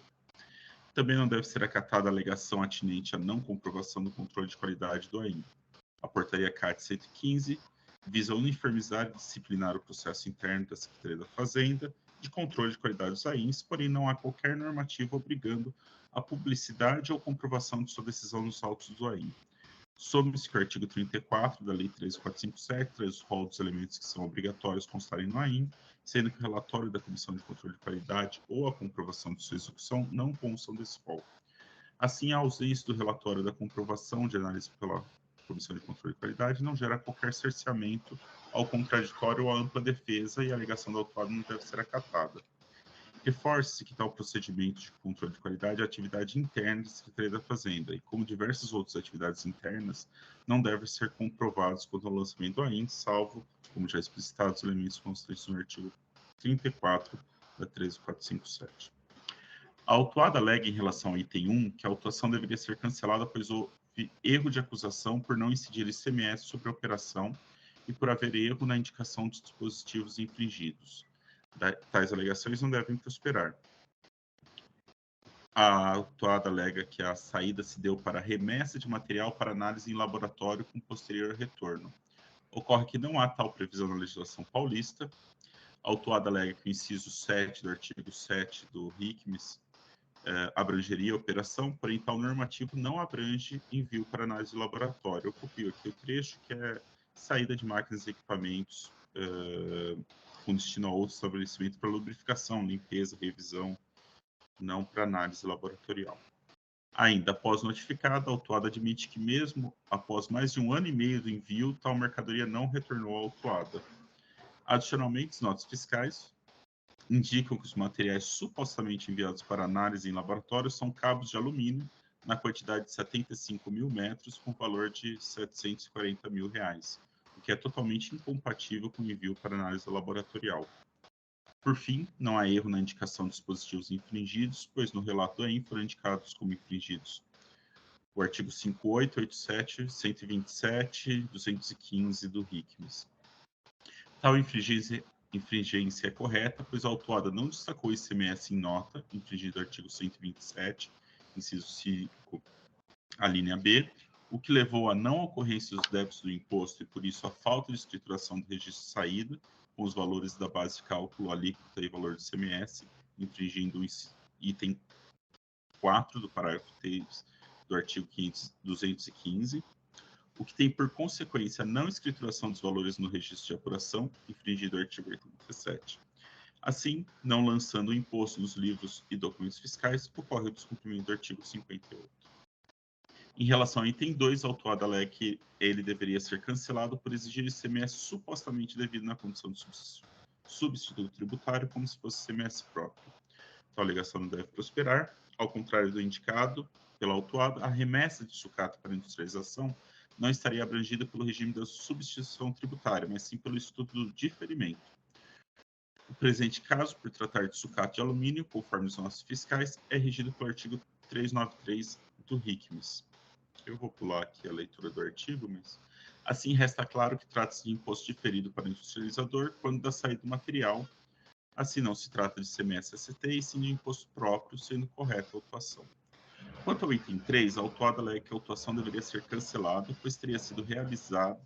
Também não deve ser acatada a alegação atinente à não comprovação do controle de qualidade do AIM. A portaria CAT 115 visa uniformizar e disciplinar o processo interno da Secretaria da Fazenda de controle de qualidade dos AIMs, porém não há qualquer normativa obrigando a publicidade ou comprovação de sua decisão nos autos do AIM. Some-se que o artigo 34 da Lei 13457 traz o rol dos elementos que são obrigatórios constarem no AIM, sendo que o relatório da Comissão de Controle de Qualidade ou a comprovação de sua execução não constam desse rol. Assim, a ausência do relatório da comprovação de análise pela Comissão de Controle de Qualidade não gera qualquer cerceamento ao contraditório ou à ampla defesa e a alegação do autuado não deve ser acatada. Reforça-se que tal procedimento de controle de qualidade é atividade interna da Secretaria da Fazenda e, como diversas outras atividades internas, não devem ser comprovados quanto ao lançamento do AIM, salvo, como já explicitado, os elementos constantes no artigo 34 da 13457. A autuada alega em relação ao item 1 que a autuação deveria ser cancelada, pois houve erro de acusação por não incidir ICMS sobre a operação e por haver erro na indicação dos dispositivos infringidos. Tais alegações não devem prosperar. A autuada alega que a saída se deu para remessa de material para análise em laboratório com posterior retorno. Ocorre que não há tal previsão na legislação paulista. A autuada alega que o inciso 7 do artigo 7 do RICMES abrangeria a operação, porém tal normativo não abrange envio para análise de laboratório. Eu copio aqui o trecho que é saída de máquinas e equipamentos com destino a outro estabelecimento para lubrificação, limpeza, revisão, não para análise laboratorial. Ainda após notificada, a autuada admite que mesmo após mais de 1 ano e meio do envio, tal mercadoria não retornou à autuada. Adicionalmente, as notas fiscais indicam que os materiais supostamente enviados para análise em laboratório são cabos de alumínio na quantidade de 75 mil metros com valor de R$ 740 mil, o que é totalmente incompatível com o envio para análise laboratorial. Por fim, não há erro na indicação de dispositivos infringidos, pois no relato do AIM foram indicados como infringidos o artigo 58, 87, 127, 215 do RICMES. Tal infringência é correta, pois a autuada não destacou o ICMS em nota, infringido o artigo 127, inciso 5, a linha B, o que levou à não ocorrência dos débitos do imposto e, por isso, à falta de escrituração do registro de saída, com os valores da base de cálculo, alíquota e valor do ICMS, infringindo o item 4 do parágrafo 3 do artigo 215, o que tem por consequência a não escrituração dos valores no registro de apuração, infringindo o artigo 87. Assim, não lançando o imposto nos livros e documentos fiscais, ocorre o descumprimento do artigo 58. Em relação ao item 2, a autuada alega que ele deveria ser cancelado por exigir ICMS supostamente devido na condição de substituto tributário, como se fosse ICMS próprio. Então, a alegação não deve prosperar. Ao contrário do indicado pela autuada, a remessa de sucata para industrialização não estaria abrangida pelo regime da substituição tributária, mas sim pelo estudo do diferimento. O presente caso, por tratar de sucata de alumínio, conforme os nossos fiscais, é regido pelo artigo 393 do RICMES. Eu vou pular aqui a leitura do artigo, mas assim resta claro que trata-se de imposto diferido para o industrializador quando da saída do material. Assim não se trata de ICMS-ST e sim de imposto próprio, sendo correta a autuação. Quanto ao item 3, a autuada alega que a autuação deveria ser cancelada, pois teria sido realizada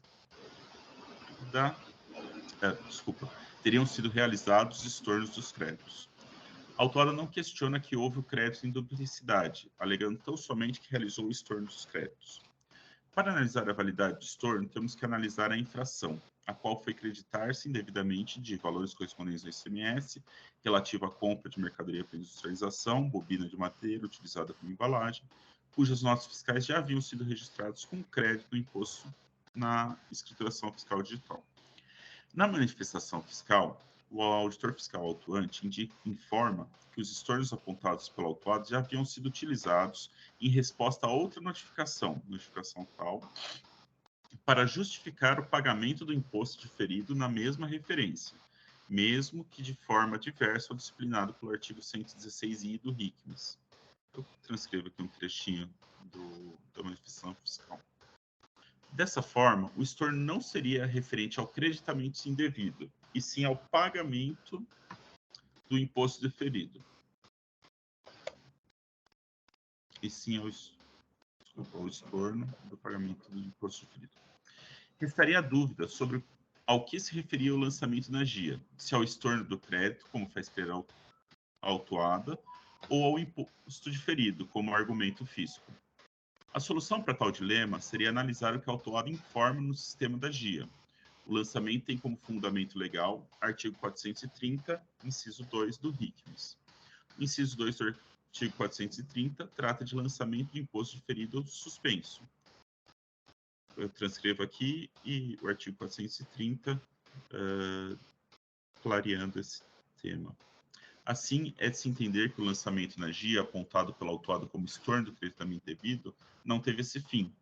teriam sido realizados estornos dos créditos. A autuada não questiona que houve o crédito em duplicidade, alegando tão somente que realizou o estorno dos créditos. Para analisar a validade do estorno, temos que analisar a infração, a qual foi creditar-se indevidamente de valores correspondentes ao ICMS, relativo à compra de mercadoria para industrialização, bobina de madeira utilizada como embalagem, cujas notas fiscais já haviam sido registradas com crédito no imposto na escrituração fiscal digital. Na manifestação fiscal, o auditor fiscal autuante informa que os estornos apontados pelo autuado já haviam sido utilizados em resposta a outra notificação tal, para justificar o pagamento do imposto diferido na mesma referência, mesmo que de forma diversa ou disciplinado pelo artigo 116-I do RICMES. Eu transcrevo aqui um trechinho da manifestação fiscal. Dessa forma, o estorno não seria referente ao creditamento indevido, e sim ao pagamento do imposto diferido. E sim ao estorno do pagamento do imposto diferido. Restaria a dúvida sobre ao que se referia o lançamento na GIA, se ao estorno do crédito, como faz crer a autuada, ou ao imposto diferido, como argumento físico. A solução para tal dilema seria analisar o que a autuada informa no sistema da GIA. O lançamento tem como fundamento legal artigo 430, inciso 2 do RICMES. O inciso 2 do artigo 430 trata de lançamento de imposto diferido ou suspenso. Eu transcrevo aqui e o artigo 430 clareando esse tema. Assim, é de se entender que o lançamento na GIA, apontado pela autuada como estorno do creditamento devido, não teve esse fim,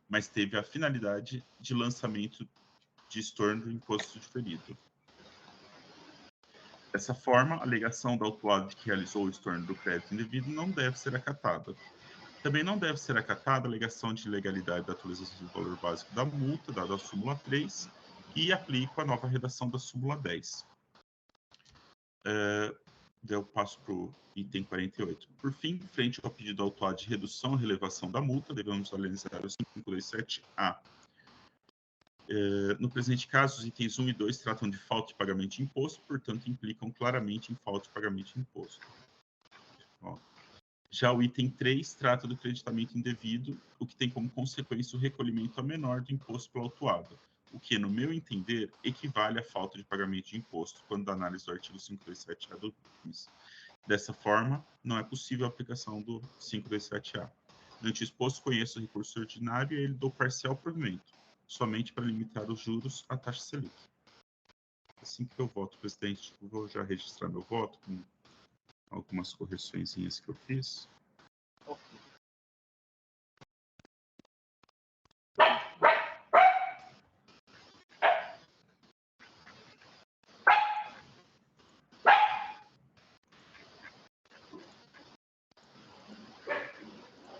mas teve a finalidade de lançamento de estorno do imposto diferido. Dessa forma, a alegação da autuada de que realizou o estorno do crédito indevido não deve ser acatada. Também não deve ser acatada a alegação de ilegalidade da atualização do valor básico da multa, dada a súmula 3, e aplico a nova redação da súmula 10. Eu passo para o item 48. Por fim, frente ao pedido autuado de redução ou relevação da multa, devemos analisar o 527A. No presente caso, os itens 1 e 2 tratam de falta de pagamento de imposto, portanto, implicam claramente em falta de pagamento de imposto. Já o item 3 trata do creditamento indevido, o que tem como consequência o recolhimento a menor do imposto pela autuada, o que, no meu entender, equivale à falta de pagamento de imposto quando da análise do artigo 527A do RICMES. Dessa forma, não é possível a aplicação do 527A. Diante exposto, conheço o recurso ordinário e ele dou parcial provimento, somente para limitar os juros à taxa Selic. Assim que eu voto, presidente, eu vou já registrar meu voto com algumas correçõezinhas que eu fiz.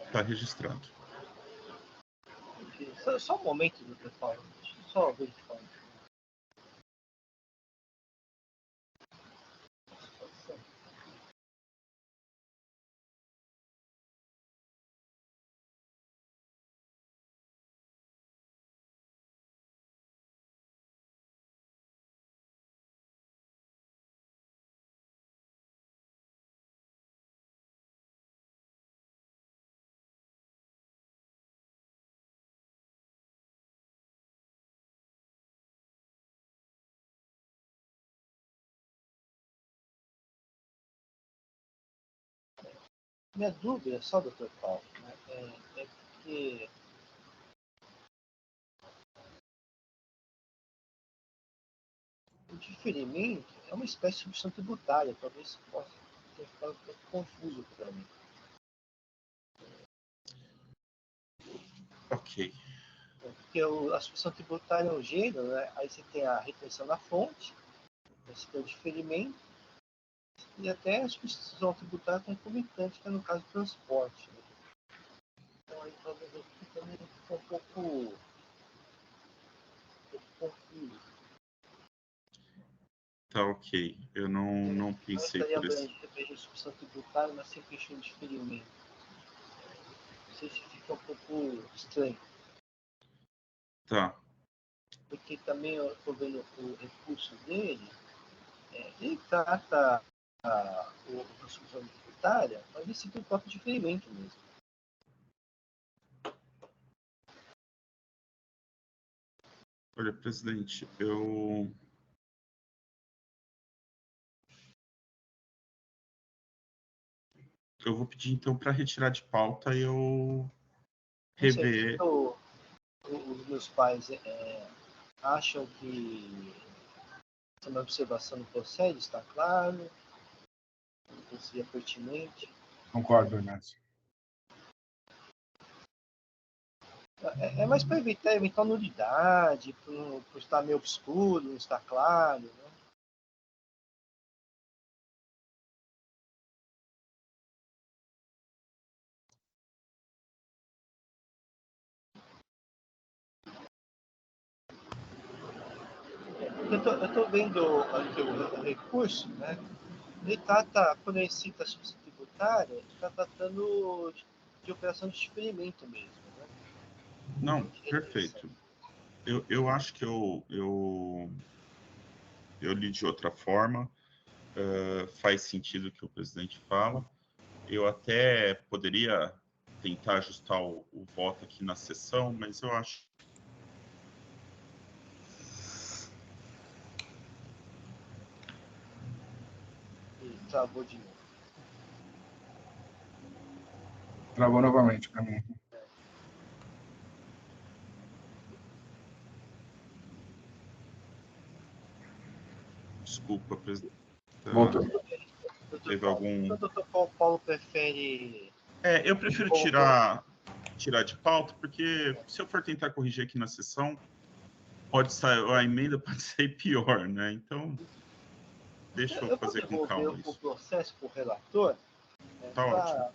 Está registrado. Só um momento, doutor Paulo. Deixa eu só verificar. Minha dúvida, só, doutor Paulo, né, é porque o diferimento é uma espécie de substituição tributária, talvez possa ter ficado um pouco confuso para mim. Ok. Porque a substituição tributária é um gênero, né? Aí você tem a retenção na fonte, você tem o diferimento, e até a substituição tributária concomitante, que é no caso do transporte. Né? Então aí talvez eu também fique um pouco confuso. Tá ok. Eu não pensei Estaria por esse. abrangendo a substituição tributária, mas sem questão de diferimento. Não sei se fica um pouco estranho. Tá. Porque também eu estou vendo o recurso dele, ele trata a substituição tributária, mas esse tem o próprio diferimento mesmo. Olha, presidente, eu vou pedir então para retirar de pauta e eu Não sei, rever. os meus pais acham que essa minha observação não procede, está claro, não seria pertinente. Concordo, Inácio. É mais para evitar eventual nulidade, por estar meio obscuro, não estar claro. Né? Eu tô vendo aqui o recurso, né? Ele trata, quando ele cita a substituição tributária, ele está tratando de operação de diferimento mesmo. Né? Não, perfeito. Eu acho que eu li de outra forma. Faz sentido o que o presidente fala. Eu até poderia tentar ajustar o voto aqui na sessão, mas eu acho. E travou de novo. Travou novamente para mim. Desculpa, presidente. Voltou. Teve algum. O doutor Paulo prefere. Eu prefiro tirar de pauta, porque se eu for tentar corrigir aqui na sessão, pode sair, a emenda pode sair pior, né? Então, deixa eu fazer com calma isso. O processo para o relator, Tá ótimo.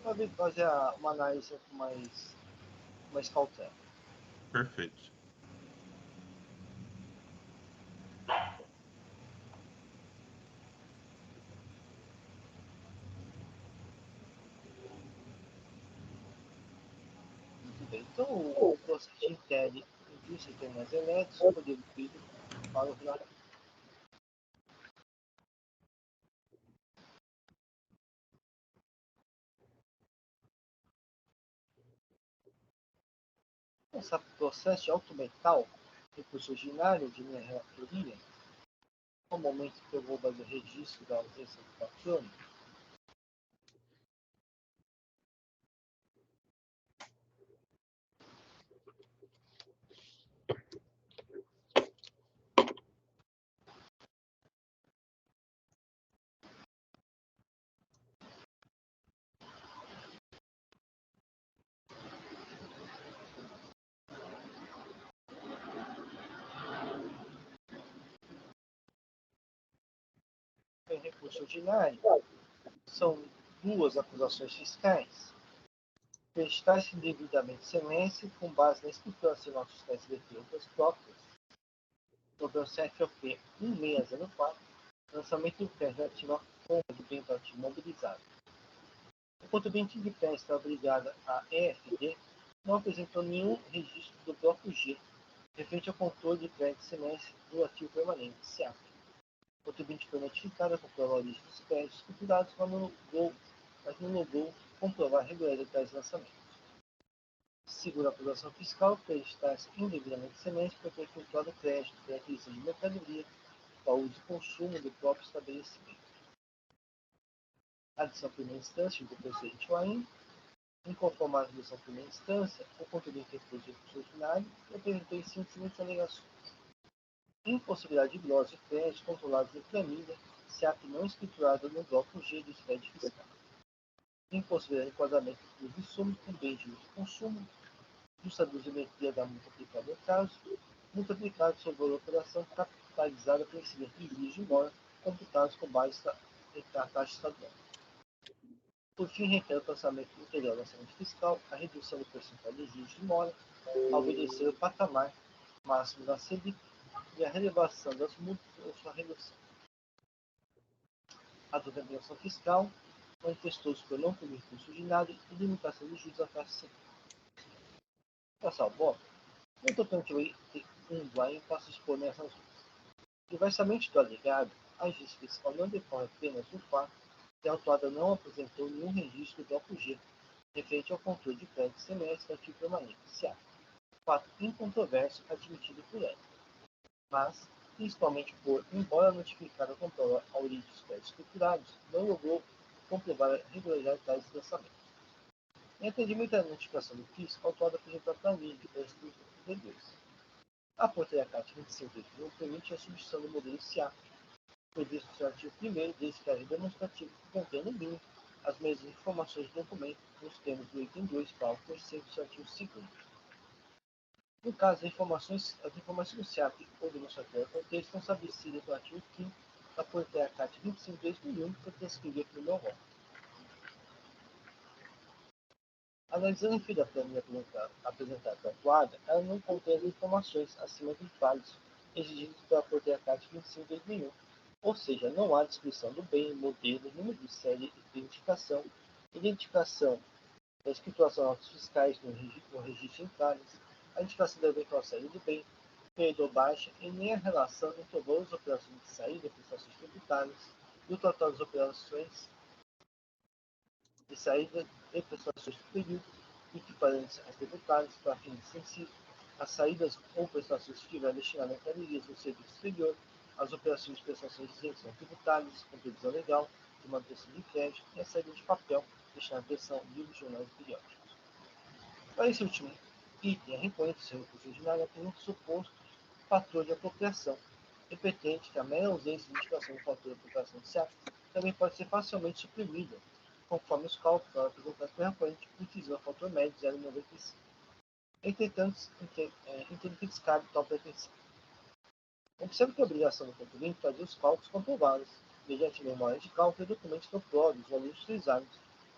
para fazer uma análise com mais cautela. Perfeito. Muito bem. Então, o processo de inquérito em sistemas elétricos foi devido para o relator. Esse processo de autometal, recurso ordinário de minha relatoria, no momento que eu vou fazer o registro da ausência do patrono, em recurso ordinário, são duas acusações fiscais, prestar-se indevidamente semestre com base na escritura nacional fiscais de defesas próprias, no CFOP 1604, lançamento do PES relativo à compra de bem ativo mobilizado. O contribuinte de PES está obrigada a EFD não apresentou nenhum registro do bloco G, referente ao controle de crédito semestre do ativo permanente, SEAP. O contribuinte foi notificado a comprovar a origem dos créditos escriturados, mas não logrou comprovar a regularidade dos lançamentos. Segundo a acusação fiscal, acreditar-se indevidamente semestre por ter efetuado crédito para aquisição de mercadoria para uso e consumo do próprio estabelecimento. adição à primeira instância do precedente ou ainda, inconformado à adição à primeira instância, o conteúdo efetivo do recurso ordinário, eu apresentei 5 seguintes alegações. Impossibilidade de glose de crédito controlados em planilha, se ato não escriturado no bloco G do SPED fiscal. Impossibilidade de enquadramento dos insumos com bens de uso e consumo, justa dosimetria da multa aplicada no caso, multa aplicada sobre a operação capitalizada por incidente de juros de mora, computados com base na taxa estadual. Por fim, requer o lançamento integral do orçamento fiscal, a redução do percentual de juros de mora, a obedecer o patamar máximo da Selic e a relevação das multas ou sua redução. A determinação fiscal manifestou-se por não cobrir custo ordinário e limitação de juros à taxa Selic. Passar o bloco, no tocante ao item 1 do AIM, posso expor minhas razões. Diversamente do alegado, a justiça fiscal não decorre apenas do fato que a autuada não apresentou nenhum registro do bloco G, referente ao controle de crédito semestre da ativo permanente, CA, fato incontroverso admitido por ela, mas, principalmente por, embora notificada comprova a origem dos créditos estruturados, não logrou comprovar a regularidade do lançamento. Em atendimento à notificação do fisco, a autuada apresentou a planilha de crédito do D2. A portaria CAT 25 permite a substituição do modelo CA, previsto no artigo 1º, desde que haja demonstrativo que contém no mínimo as mesmas informações do documento nos termos do item 2, parágrafo 3º do artigo 2º. No caso, as informações do CIAP ou demonstratório contexto estão estabelecidas no artigo 5º da portaria CAT 25/2001, que transcrevia pelo meu voto. Analisando o fio da planilha apresentada pela autuada, ela não contém as informações acima dos vales exigidos pela portaria CAT 25/2001, ou seja, não há descrição do bem, modelo, número de série, identificação da escrituração de autos fiscais no registro entradas, a indicação da eventual saída do bem, perda ou baixa, e nem a relação entre o valor das operações de saída, prestações tributárias, e o total das operações de saída e prestações do período, equivalentes às tributárias para fins extensivos, as saídas ou prestações que estiverem destinadas a mercadorias no serviço exterior, as operações de prestações de isenção tributárias, com previsão legal, de manutenção de crédito e a saída de papel, destinada à impressão de livros, jornais e periódicos. Para esse último item, a recorrência do recurso ordinário apresenta o suposto fator de apropriação, e pretende que a mera ausência de indicação do fator de apropriação de CA também pode ser facilmente suprimida, conforme os cálculos apresentados pelo recorrente, utilizando o fator médio 0,95. Entretanto, entendo que descabe tal pretensão. Observe que a obrigação do contribuinte é fazer os cálculos comprovados, mediante memória de cálculo e documentos que comprovem os valores utilizados,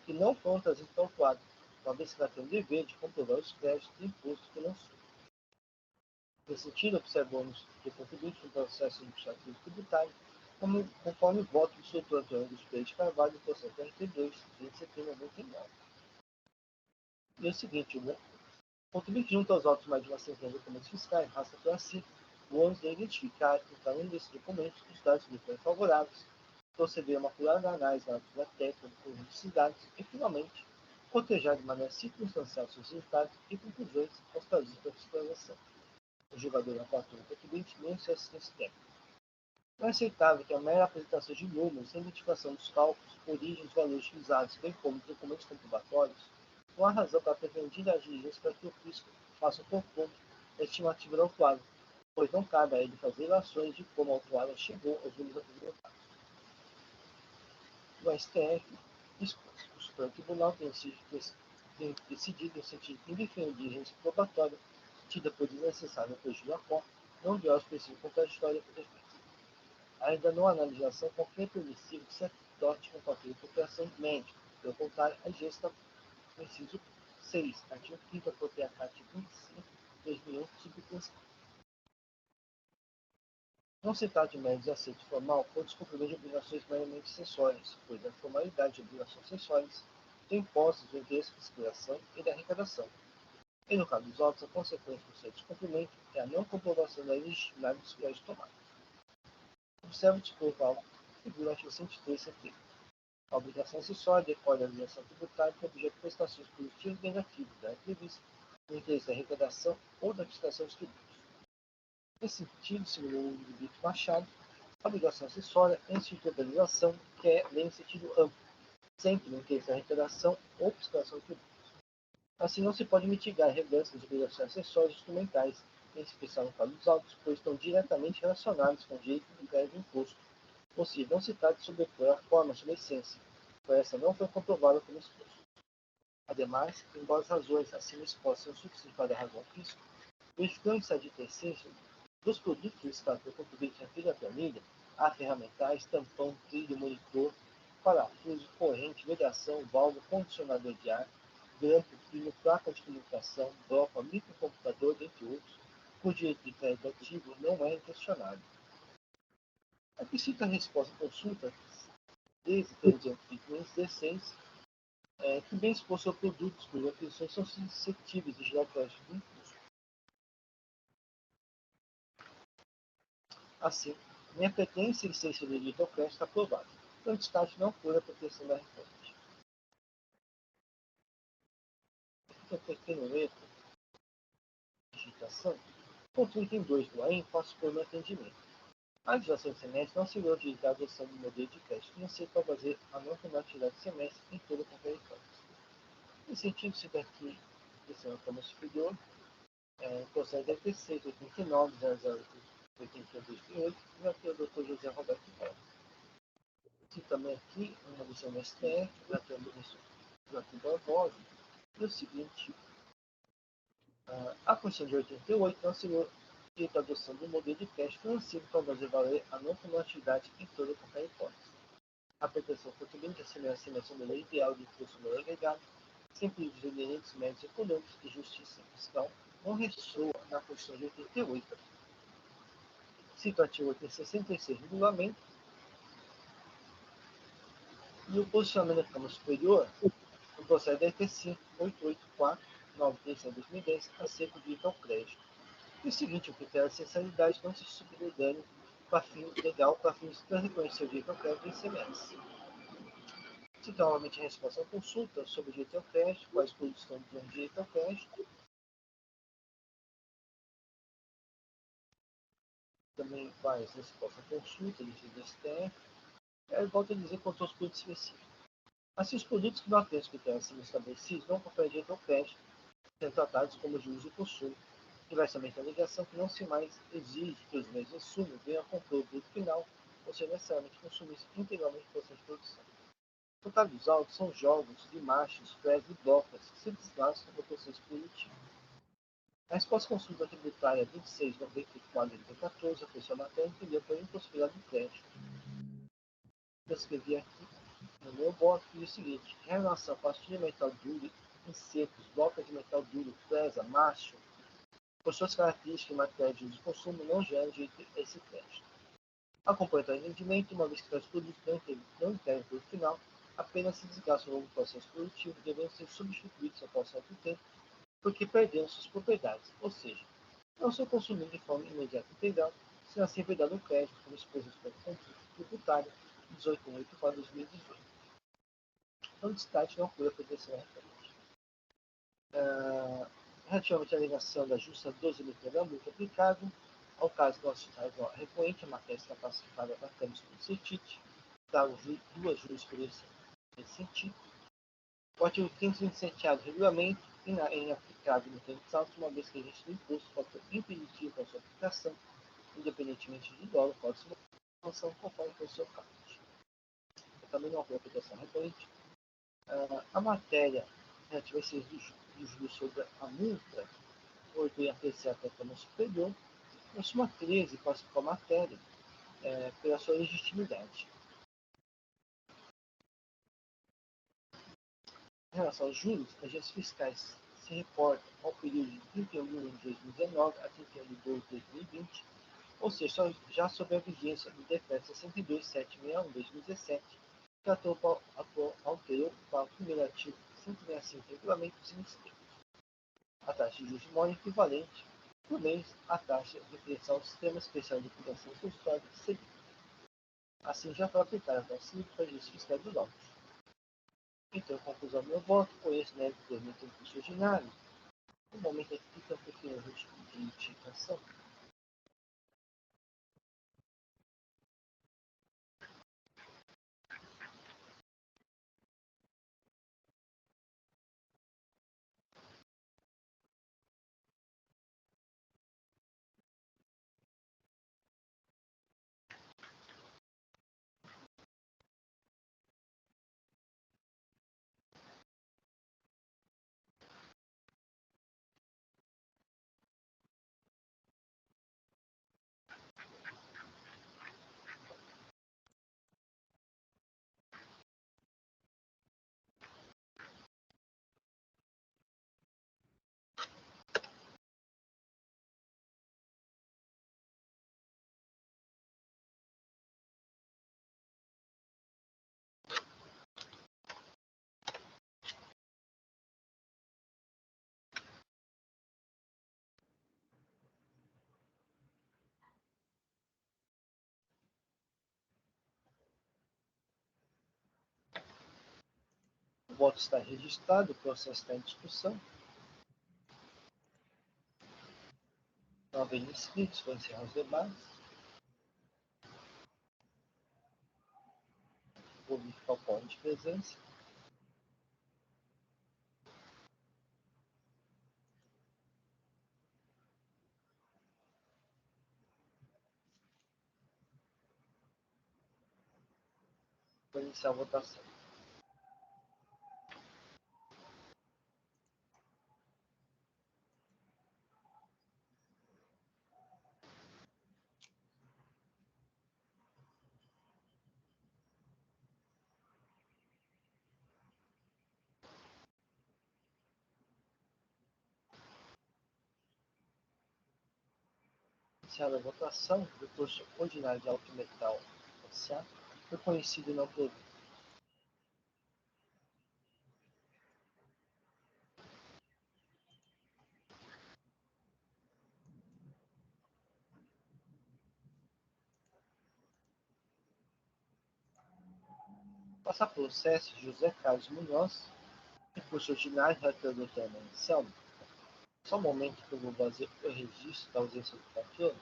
que não foram trazidos para o autuado, uma vez que ela tem o dever de comprovar os créditos e impostos que não são. Nesse sentido, observamos que o contribuinte no processo administrativo tributário, conforme o voto do Dr. Antônio dos Peixes Carvalho, no processo RT2, de setembro de 99. E é o seguinte, o contribuinte junto aos autos mais de uma centena de documentos fiscais, rasta para si o ônus de identificar, em cada um desses documentos, os dados que forem favoráveis, proceder a uma apurada análise da natureza técnica do conjunto de cidades e, finalmente, cotejar de maneira circunstancial seus resultados e conclusões aos trazidos pela fiscalização. O julgador na fatura do contribuinte nem sua assistência técnica. Não é aceitável que a mera apresentação de números sem identificação dos cálculos, origem dos valores utilizados, bem como dos documentos comprobatórios, não há razão para pretender a diligência para que o fisco faça um conforto da estimativa do autuado, pois não cabe a ele fazer relações de como a autuada chegou aos números apresentados. O STF dispôs que o Supremo Tribunal tem decidido no sentido de indeferir diligência probatória, tida por desnecessária prejuízo à conta, não viola os princípios contraditórios da defesa. Ainda não há analisação qualquer permissivo que se adote um fator de apropriação médica. Pelo contrário, a gesta no inciso 6, artigo 5º da portaria CAT 25/2001, subtranscrito. Não se trata de mero desaceito formal ou descumprimento de obrigações meramente acessórias, pois a formalidade de obrigações acessórias tem impostos do interesse de exploração e da arrecadação. E no caso dos autos, a consequência do seu descumprimento é a não comprovação da legitimidade dos créditos tomados. Observe o disposto figura o artigo 103 CT. A obrigação acessória decorre da obrigação tributária com objeto de prestações positivas e negativas da prevista no interesse da arrecadação ou da fixação dos tributos. Nesse sentido, segundo o Ludovico Machado, a obrigação acessória é instituto da legislação, que é lei em sentido amplo, sempre no interesse da arrecadação ou fiscalização de tributos. Assim, não se pode mitigar relevância das obrigações acessórias instrumentais, em especial no caso dos autos, pois estão diretamente relacionados com o direito do crédito imposto, ou seja, não se trata de sobrepor a forma sobre a essência, pois essa não foi comprovada como exposto. Ademais, embora as razões acima expostas sejam suficientes para a razão ao fisco, verificando-se a dita essência dos produtos listados pelo contribuinte na ficha da planilha, há ferramentais, tampão, trilho, monitor, parafuso, corrente, vedação, válvula, condicionador de ar, grampo, pino, placa de comunicação, broca, microcomputador, dentre outros, por direito de crédito ativo não é inquestionável. Aqui cita a resposta à consulta 13.316, que bem expôs sobre produtos cujas aquisições são suscetíveis de gerar crédito de imposto. Assim, minha pretensão em ser direito ao crédito está aprovada. Então, o destaque não foi a proteção da refonte. Fica pequeno erro de digitação. Ponto item 2 do AIM passa por meu atendimento. A legislação de semestre não auxiliou a adoção do modelo de crédito financeiro para fazer a não convertibilidade de semestre em toda a conferência. Nesse sentido, se daqui desse ano como superior, o processo deve ter 689 0082 e aqui é o Dr. José Roberto Paulo. E também aqui uma do seu STF, aqui é o ministro Joaquim Barbosa, e o seguinte, a Constituição de 88 não auxiliou a adoção do modelo de crédito financeiro para fazer valer a não convertibilidade em toda e qualquer hipótese. A pretensão contribuinte assemelha a semelhança do ideal de imposto no agregado, sem prejuízo de direitos médios econômicos e justiça fiscal, não ressoa na Constituição de 88. Cito o artigo 866 do regulamento e o posicionamento da Câmara Superior no processo da ET5 884-937-2010 acerca do direito ao crédito. E o seguinte, o critério de essencialidade não se subordane para fim legal para fins de reconhecer o direito ao crédito em ICMS. Cito novamente a resposta à consulta sobre o direito ao crédito, quais produtos estão dando direito ao crédito. Também faz resposta à consulta do STF. Eu volto a dizer quanto aos produtos específicos. Assim, os produtos que não atendem os critérios acima estabelecidos não conferem direito ao crédito, sendo tratados como juros de consumo. Diversamente, a alegação que não se mais exige que os mesmos insumos venham a compor o produto final, ou seja, necessariamente consumir integralmente o processo de produção. No caso dos autos, são jogos de marchas, fretes e blocos que se desgastam no processo produtivo. A resposta à consulta tributária 26.94/2014, a pessoa matéria entendeu pela impossibilidade do crédito. Eu escrevi aqui no meu voto e o seguinte: em relação à pastilha de metal duro, insetos, blocos de metal duro, fresa, macho, por suas características em matéria de uso e consumo, não geram direito a esse crédito. A completar o rendimento, uma vez que tais produtos não integram o produto final, apenas se desgastam ao longo do processo produtivo, devendo ser substituídos após certo tempo, porque perderam suas propriedades, ou seja, não são consumidos de forma imediata e integral, sendo assim vedado o crédito, como expôs pela consulta tributária 18.8/2018. Então, o destaque não foi a proteção referente. Relativamente à alegação da justa 12.000 da multa aplicável, ao caso do auxiliar recorrente, a matéria está pacificada para a Câmara do CETIT, davam duas jurisprudências nesse sentido. O artigo 527A do regulamento é inaplicável no tempo de salto, uma vez que a gente do imposto pode ser impeditivo para sua aplicação, independentemente do dólar, pode ser uma sanção conforme for o seu caso. Eu também não apoio a aplicação recorrente. A matéria relativa a esses do juros sobre a multa foi bem apreciada pela Câmara Superior. Na súmula 13 classificou a matéria pela sua legitimidade. Em relação aos juros, as agências fiscais se reportam ao período de 31 de julho de 2019 a 31 de 12 de 2020, ou seja, já sob a vigência do Decreto 62.761 de 2017, que alterou para o primeiro artigo 165 do regulamento dos ministérios. A taxa de juros de mora equivalente por mês à taxa de referência ao Sistema Especial de Liquidação Custódia (SELIC). Assim, já foi aplicada a taxa SELIC para agências fiscais dos autos. Então, conclusão do meu voto, conheço mérito do curso ordinário. No momento aqui fica um pequeno de digitação. voto está registrado, o processo está em discussão. Não havendo inscritos, vou encerrar os debates. Vou verificar o quórum de presença. Vou iniciar a votação. Iniciada a votação, o recurso ordinário de alto metal S.A. reconhecido e não provido. Passa processo José Carlos Munhoz, recurso ordinário relator do tema Anselmo. Só um momento que eu vou fazer o registro da ausência do patrono.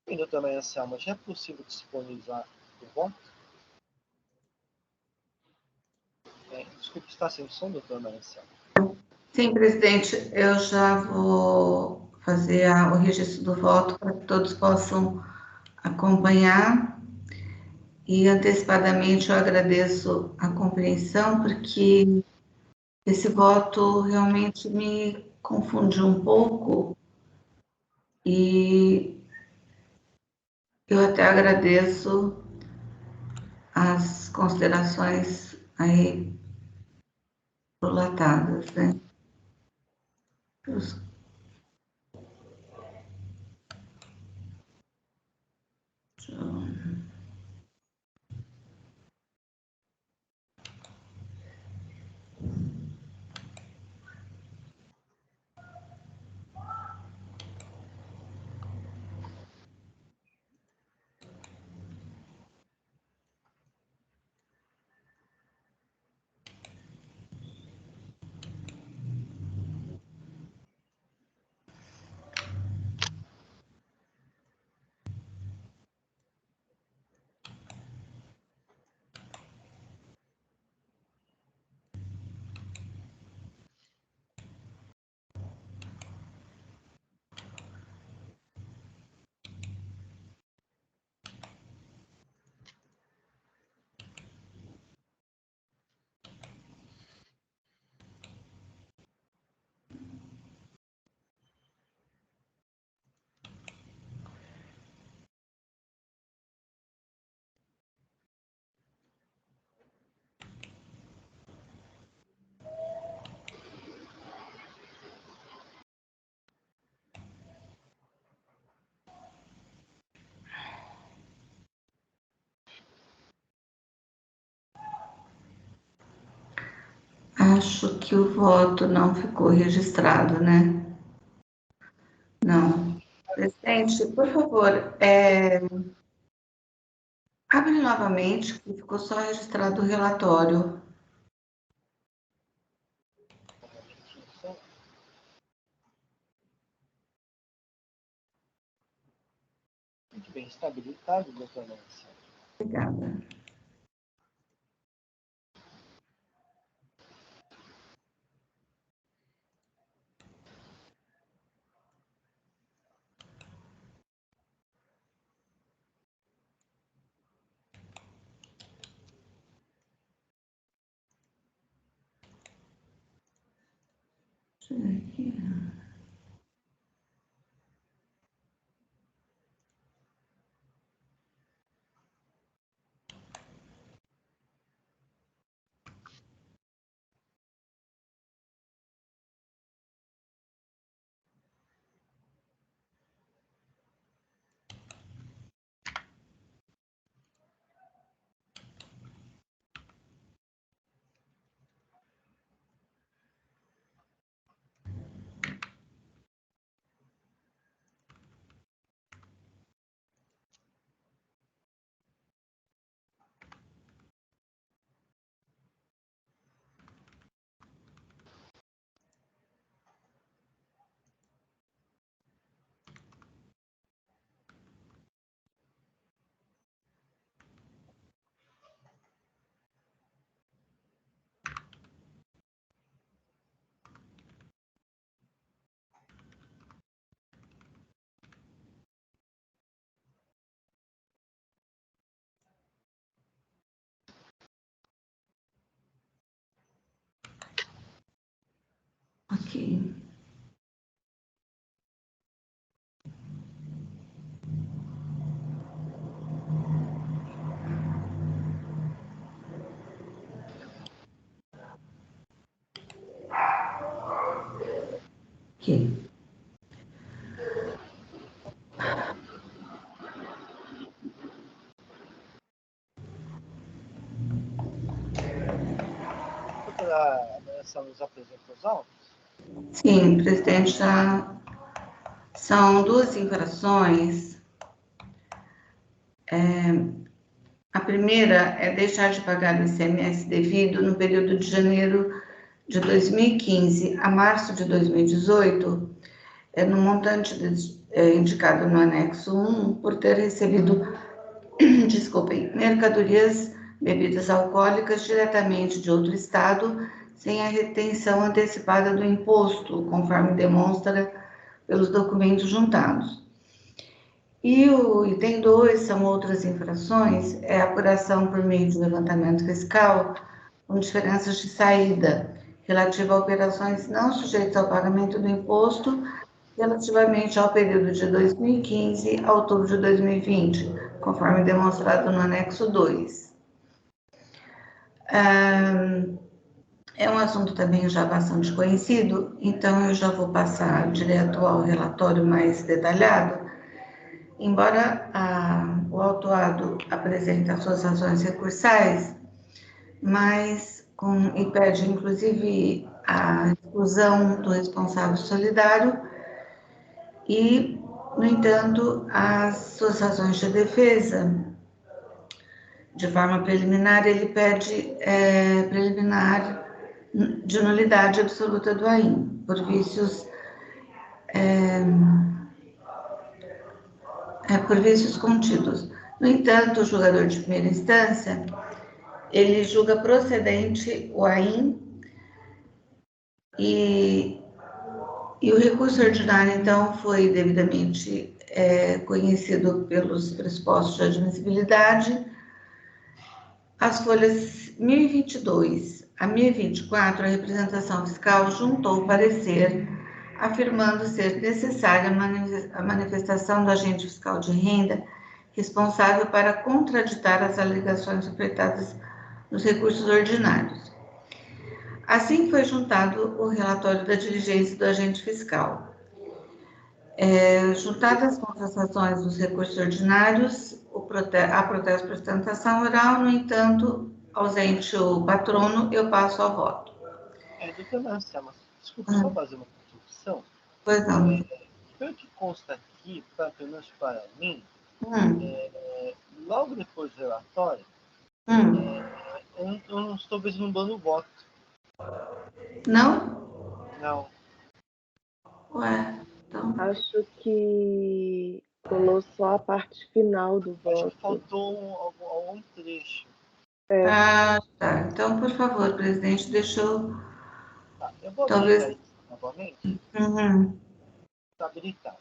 E no também Anselmo, já é possível disponibilizar o voto? Desculpe, está sem som, doutor Anselmo. Sim, presidente, eu já vou fazer o registro do voto para que todos possam acompanhar. E antecipadamente eu agradeço a compreensão, porque esse voto realmente me confundiu um pouco. E eu até agradeço as considerações aí prolatadas, né? Acho que o voto não ficou registrado, né? Não. Presidente, por favor, abre novamente, que ficou só registrado o relatório. Muito bem, está habilitado, doutor Anselmo. Obrigada. Deixa eu ver aqui. aqui. Aqui. A Vanessa nos apresenta os autos? Sim, presidente, já são duas infrações. A primeira é deixar de pagar o ICMS devido no período de janeiro de 2015 a março de 2018, no montante indicado no anexo 1, por ter recebido, desculpem, mercadorias, bebidas alcoólicas diretamente de outro estado, sem a retenção antecipada do imposto, conforme demonstra pelos documentos juntados. E o item 2 são outras infrações, é a apuração por meio de levantamento fiscal com diferenças de saída, relativa a operações não sujeitas ao pagamento do imposto, relativamente ao período de 2015 a outubro de 2020, conforme demonstrado no anexo 2. É um assunto também já bastante conhecido, então eu já vou passar direto ao relatório mais detalhado. Embora o autuado apresente as suas razões recursais, e pede inclusive a exclusão do responsável solidário, e, no entanto, as suas razões de defesa, de forma preliminar, ele pede preliminar de nulidade absoluta do AIM, por vícios contidos. No entanto, o julgador de primeira instância, ele julga procedente o AIM e o recurso ordinário, então, foi devidamente conhecido pelos pressupostos de admissibilidade. As folhas 1022 a 1024, a representação fiscal juntou o parecer, afirmando ser necessária a manifestação do agente fiscal de renda responsável para contraditar as alegações ofertadas nos recursos ordinários. Assim foi juntado o relatório da diligência do agente fiscal. Juntadas as constatações dos recursos ordinários, a protesto por sustentação oral, no entanto, ausente o patrono, eu passo ao voto. Doutora Anselma, desculpa só fazer uma contribuição. Pois não. Pelo que consta aqui, pelo menos para mim, logo depois do relatório, eu não estou vislumbrando o voto. Não? Não. Ué, então... Acho que pulou só a parte final do voto. Acho que faltou algum trecho. Tá. Então, por favor, presidente, deixa eu... Tá, eu vou talvez... habilitar isso novamente. Está habilitado.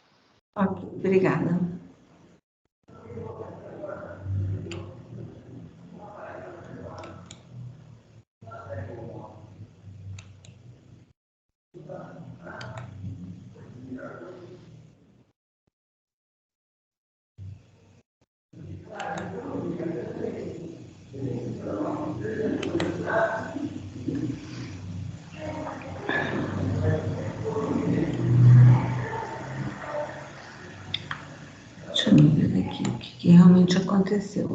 Ok, obrigada. Deixa eu ver aqui o que realmente aconteceu.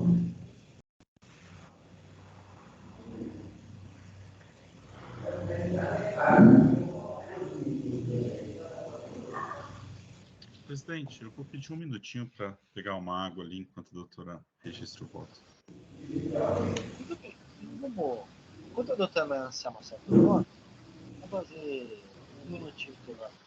Presidente, eu vou pedir um minutinho para pegar uma água ali enquanto a doutora registra o voto. Tudo bem. Enquanto a doutora Anselma acerta o voto, vou fazer um minutinho de voto.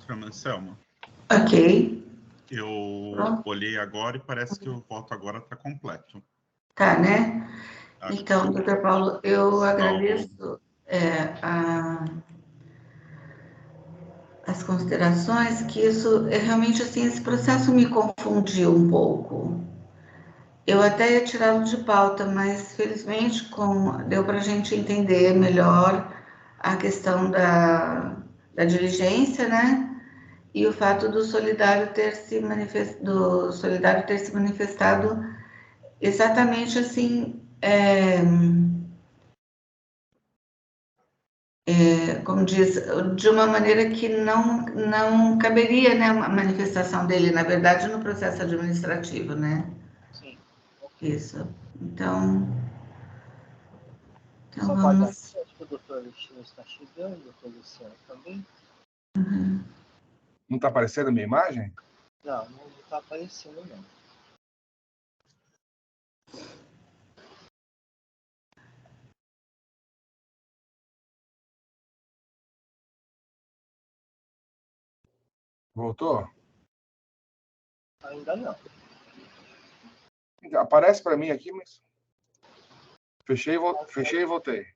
Doutora Anselma, Ok. eu olhei agora e parece que o voto agora está completo. Tá, né? Acho Então, que doutor Paulo, eu salvo. agradeço as considerações, que isso, realmente, assim, esse processo me confundiu um pouco. Eu até ia tirá-lo de pauta, mas, felizmente, deu para a gente entender melhor a questão da diligência, né? E o fato do Solidário ter se manifestado exatamente assim, como diz, de uma maneira que não caberia, né, a manifestação dele, na verdade, no processo administrativo, né? Sim. Isso. Então Só vamos... acho que o doutor Alexandre está chegando, o doutor Luciano também. Uhum. Não está aparecendo a minha imagem? Não está aparecendo, não. Voltou? Ainda não. Aparece para mim aqui, mas... Fechei e voltei.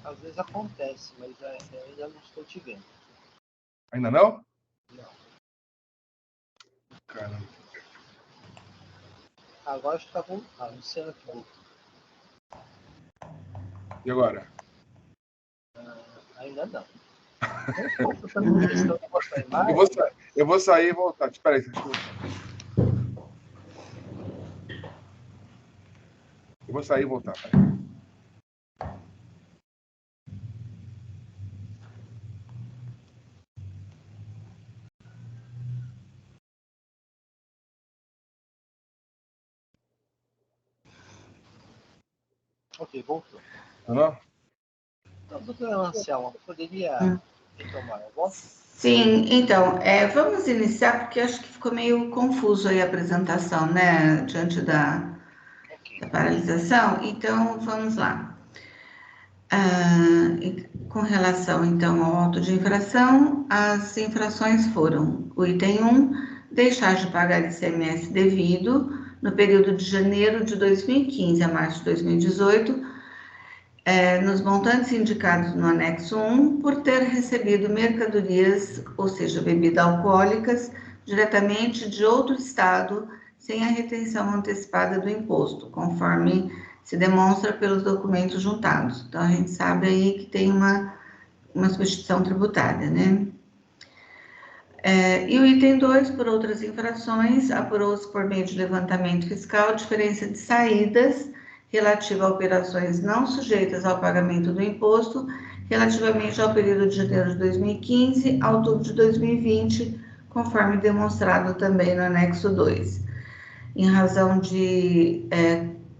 Às vezes acontece, mas ainda não estou te vendo. Ainda não? Não. Caramba. Agora está voltando. Luciano que voltou. E agora? Ainda não. Não estou fazendo questão de mostrar a imagem. Eu vou sair e voltar. Espera aí. Eu vou sair e voltar. Peraí. Ok, voltou. Não? Então, doutora Anselma, poderia retomar a voz? Sim, então, vamos iniciar, porque acho que ficou meio confuso aí a apresentação, né, diante da paralisação. Então, vamos lá. Com relação, então, ao auto de infração, as infrações foram: o item 1, deixar de pagar ICMS devido no período de janeiro de 2015 a março de 2018, nos montantes indicados no anexo 1, por ter recebido mercadorias, ou seja, bebidas alcoólicas, diretamente de outro estado, sem a retenção antecipada do imposto, conforme se demonstra pelos documentos juntados. Então, a gente sabe aí que tem uma substituição tributária, né? E o item 2, por outras infrações, apurou-se por meio de levantamento fiscal diferença de saídas relativa a operações não sujeitas ao pagamento do imposto, relativamente ao período de janeiro de 2015 a outubro de 2020, conforme demonstrado também no anexo 2. Em razão de...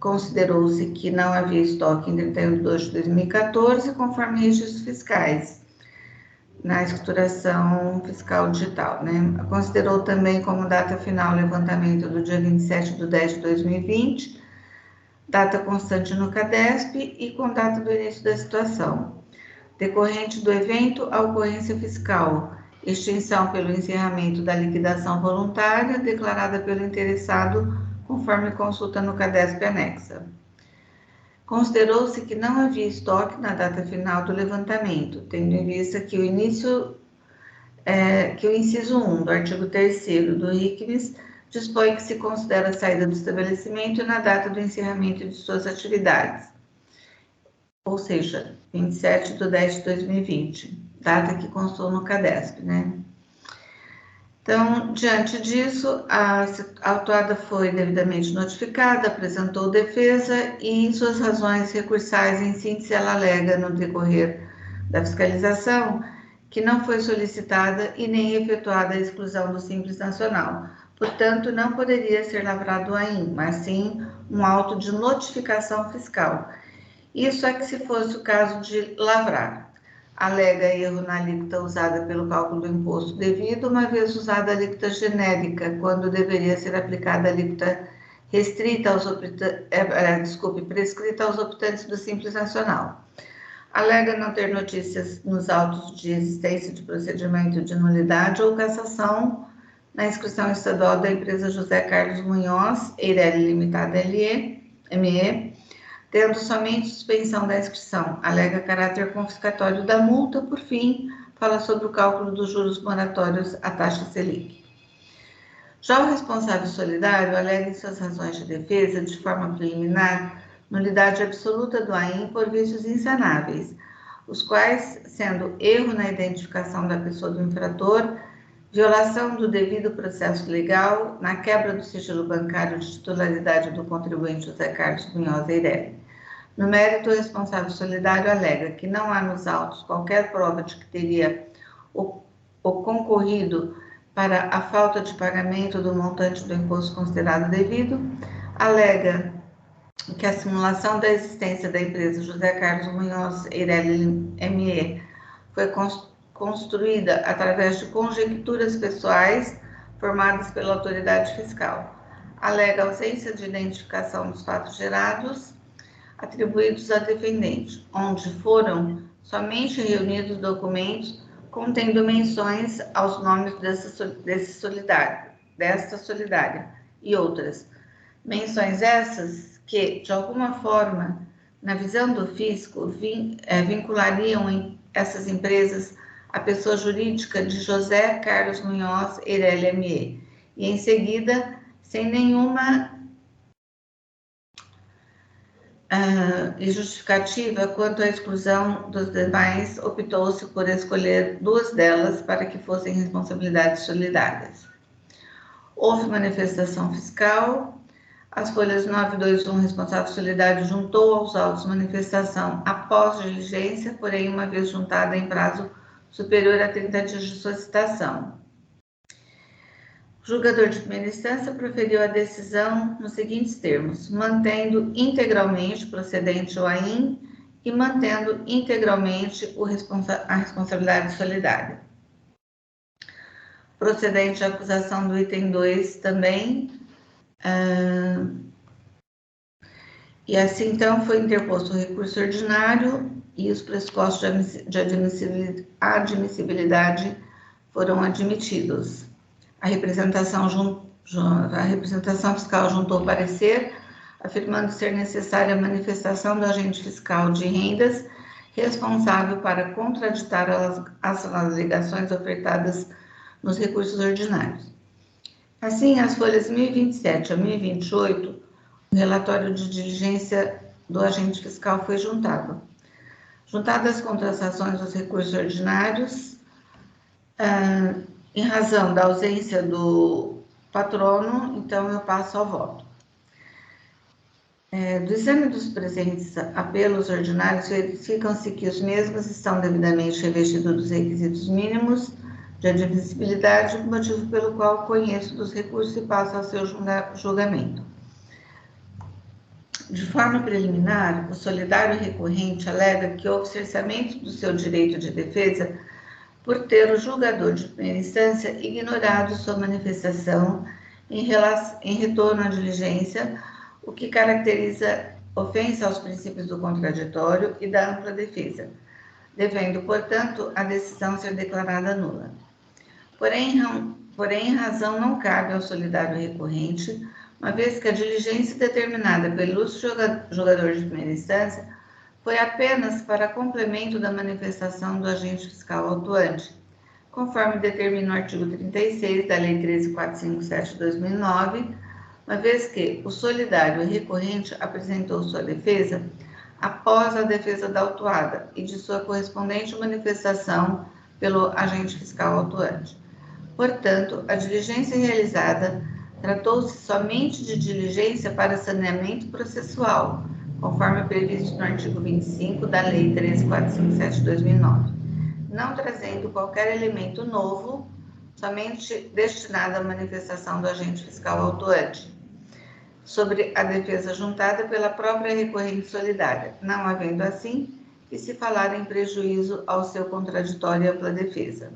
considerou-se que não havia estoque em 31 de 2 de 2014, conforme registros fiscais. na escrituração fiscal digital, né? Considerou também como data final o levantamento do dia 27/10/2020, data constante no CADESP e com data do início da situação, decorrente do evento, a ocorrência fiscal, extinção pelo encerramento da liquidação voluntária declarada pelo interessado, conforme consulta no CADESP anexa. Considerou-se que não havia estoque na data final do levantamento, tendo em vista que o inciso 1 do artigo 3º do RICMES dispõe que se considera a saída do estabelecimento na data do encerramento de suas atividades, ou seja, 27/10/2020, data que constou no CADESP, né? Então, diante disso, a autuada foi devidamente notificada, apresentou defesa e, em suas razões recursais, em síntese, ela alega, no decorrer da fiscalização, que não foi solicitada e nem efetuada a exclusão do Simples Nacional. Portanto, não poderia ser lavrado o AIM, mas sim um auto de notificação fiscal. Isso é que se fosse o caso de lavrar. Alega erro na alíquota usada pelo cálculo do imposto devido, uma vez usada a alíquota genérica, quando deveria ser aplicada a alíquota restrita aos prescrita aos optantes do Simples Nacional. Alega não ter notícias nos autos de existência de procedimento de nulidade ou cassação na inscrição estadual da empresa José Carlos Munhoz, Eireli Limitada ME, tendo somente suspensão da inscrição. Alega caráter confiscatório da multa. Por fim, fala sobre o cálculo dos juros moratórios à taxa Selic. Já o responsável solidário alega em suas razões de defesa, de forma preliminar, nulidade absoluta do AIM por vícios insanáveis, os quais, sendo erro na identificação da pessoa do infrator, violação do devido processo legal, na quebra do sigilo bancário de titularidade do contribuinte José Carlos Munhoz Eireli. No mérito, o responsável solidário alega que não há nos autos qualquer prova de que teria concorrido para a falta de pagamento do montante do imposto considerado devido, alega que a simulação da existência da empresa José Carlos Munhoz Eireli ME foi construída através de conjecturas pessoais formadas pela autoridade fiscal. Alega ausência de identificação dos fatos gerados atribuídos a defendente, onde foram somente reunidos documentos contendo menções aos nomes desta solidária e outras. Menções essas que, de alguma forma, na visão do fisco, vinculariam essas empresas à pessoa jurídica de José Carlos Munhoz Eireli ME. E, em seguida, sem nenhuma justificativa quanto à exclusão dos demais, optou-se por escolher duas delas para que fossem responsabilidades solidárias. Houve manifestação fiscal. As folhas 921, responsável solidário, juntou aos autos manifestação após diligência, porém, uma vez juntada em prazo superior a 30 dias de solicitação. O julgador de primeira instância proferiu a decisão nos seguintes termos: mantendo integralmente procedente o AIM e mantendo integralmente a responsabilidade solidária. Procedente a acusação do item 2 também. E assim, então, foi interposto o recurso ordinário e os pressupostos de admissibilidade foram admitidos. A representação fiscal juntou parecer, afirmando ser necessária a manifestação do agente fiscal de rendas responsável para contraditar as alegações ofertadas nos recursos ordinários. Assim, as folhas 1027 a 1028, o relatório de diligência do agente fiscal foi juntado. Juntadas as contratações dos recursos ordinários, em razão da ausência do patrono, então eu passo ao voto. Do exame dos presentes apelos ordinários, verificam-se que os mesmos estão devidamente revestidos dos requisitos mínimos de admissibilidade, motivo pelo qual conheço dos recursos e passo ao seu julgamento. De forma preliminar, o solidário recorrente alega que houve cerceamento do seu direito de defesa por ter o julgador de primeira instância ignorado sua manifestação em retorno à diligência, o que caracteriza ofensa aos princípios do contraditório e da ampla defesa, devendo, portanto, a decisão ser declarada nula. Porém, razão não cabe ao solidário recorrente, uma vez que a diligência determinada pelo ilustre julgador de primeira instância foi apenas para complemento da manifestação do agente fiscal autuante, conforme determina o artigo 36 da Lei 13.457 de 2009, uma vez que o solidário recorrente apresentou sua defesa após a defesa da autuada e de sua correspondente manifestação pelo agente fiscal autuante. Portanto, a diligência realizada tratou-se somente de diligência para saneamento processual, conforme previsto no artigo 25 da Lei 13.457 de 2009, não trazendo qualquer elemento novo, somente destinado à manifestação do agente fiscal autuante, sobre a defesa juntada pela própria recorrente solidária, não havendo assim que se falar em prejuízo ao seu contraditório e ampla defesa.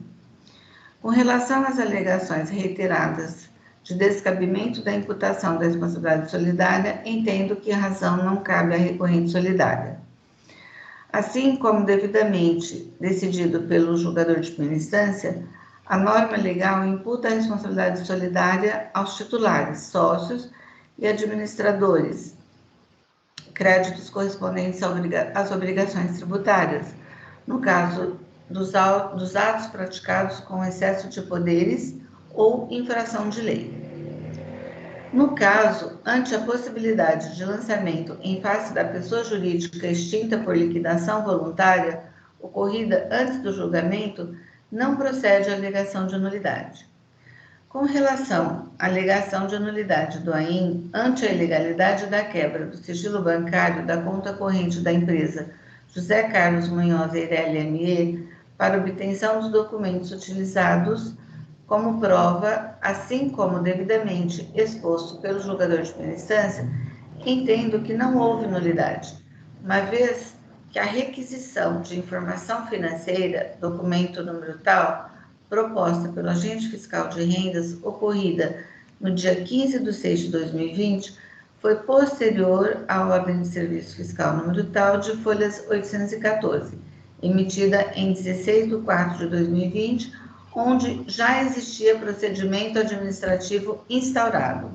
Com relação às alegações reiteradas de descabimento da imputação da responsabilidade solidária, entendo que a razão não cabe à recorrente solidária. Assim como devidamente decidido pelo julgador de primeira instância, a norma legal imputa a responsabilidade solidária aos titulares, sócios e administradores, créditos correspondentes às obrigações tributárias, no caso dos atos praticados com excesso de poderes ou infração de lei. No caso, ante a possibilidade de lançamento em face da pessoa jurídica extinta por liquidação voluntária, ocorrida antes do julgamento, não procede a alegação de nulidade. Com relação à alegação de nulidade do AIN ante a ilegalidade da quebra do sigilo bancário da conta corrente da empresa José Carlos Munhoz Eireli ME para obtenção dos documentos utilizados como prova, assim como devidamente exposto pelo julgador de primeira instância, entendo que não houve nulidade, uma vez que a requisição de informação financeira, documento número tal, proposta pelo agente fiscal de rendas, ocorrida no dia 15 de 6 de 2020, foi posterior à ordem de serviço fiscal número tal de folhas 814, emitida em 16 de 4 de 2020, onde já existia procedimento administrativo instaurado.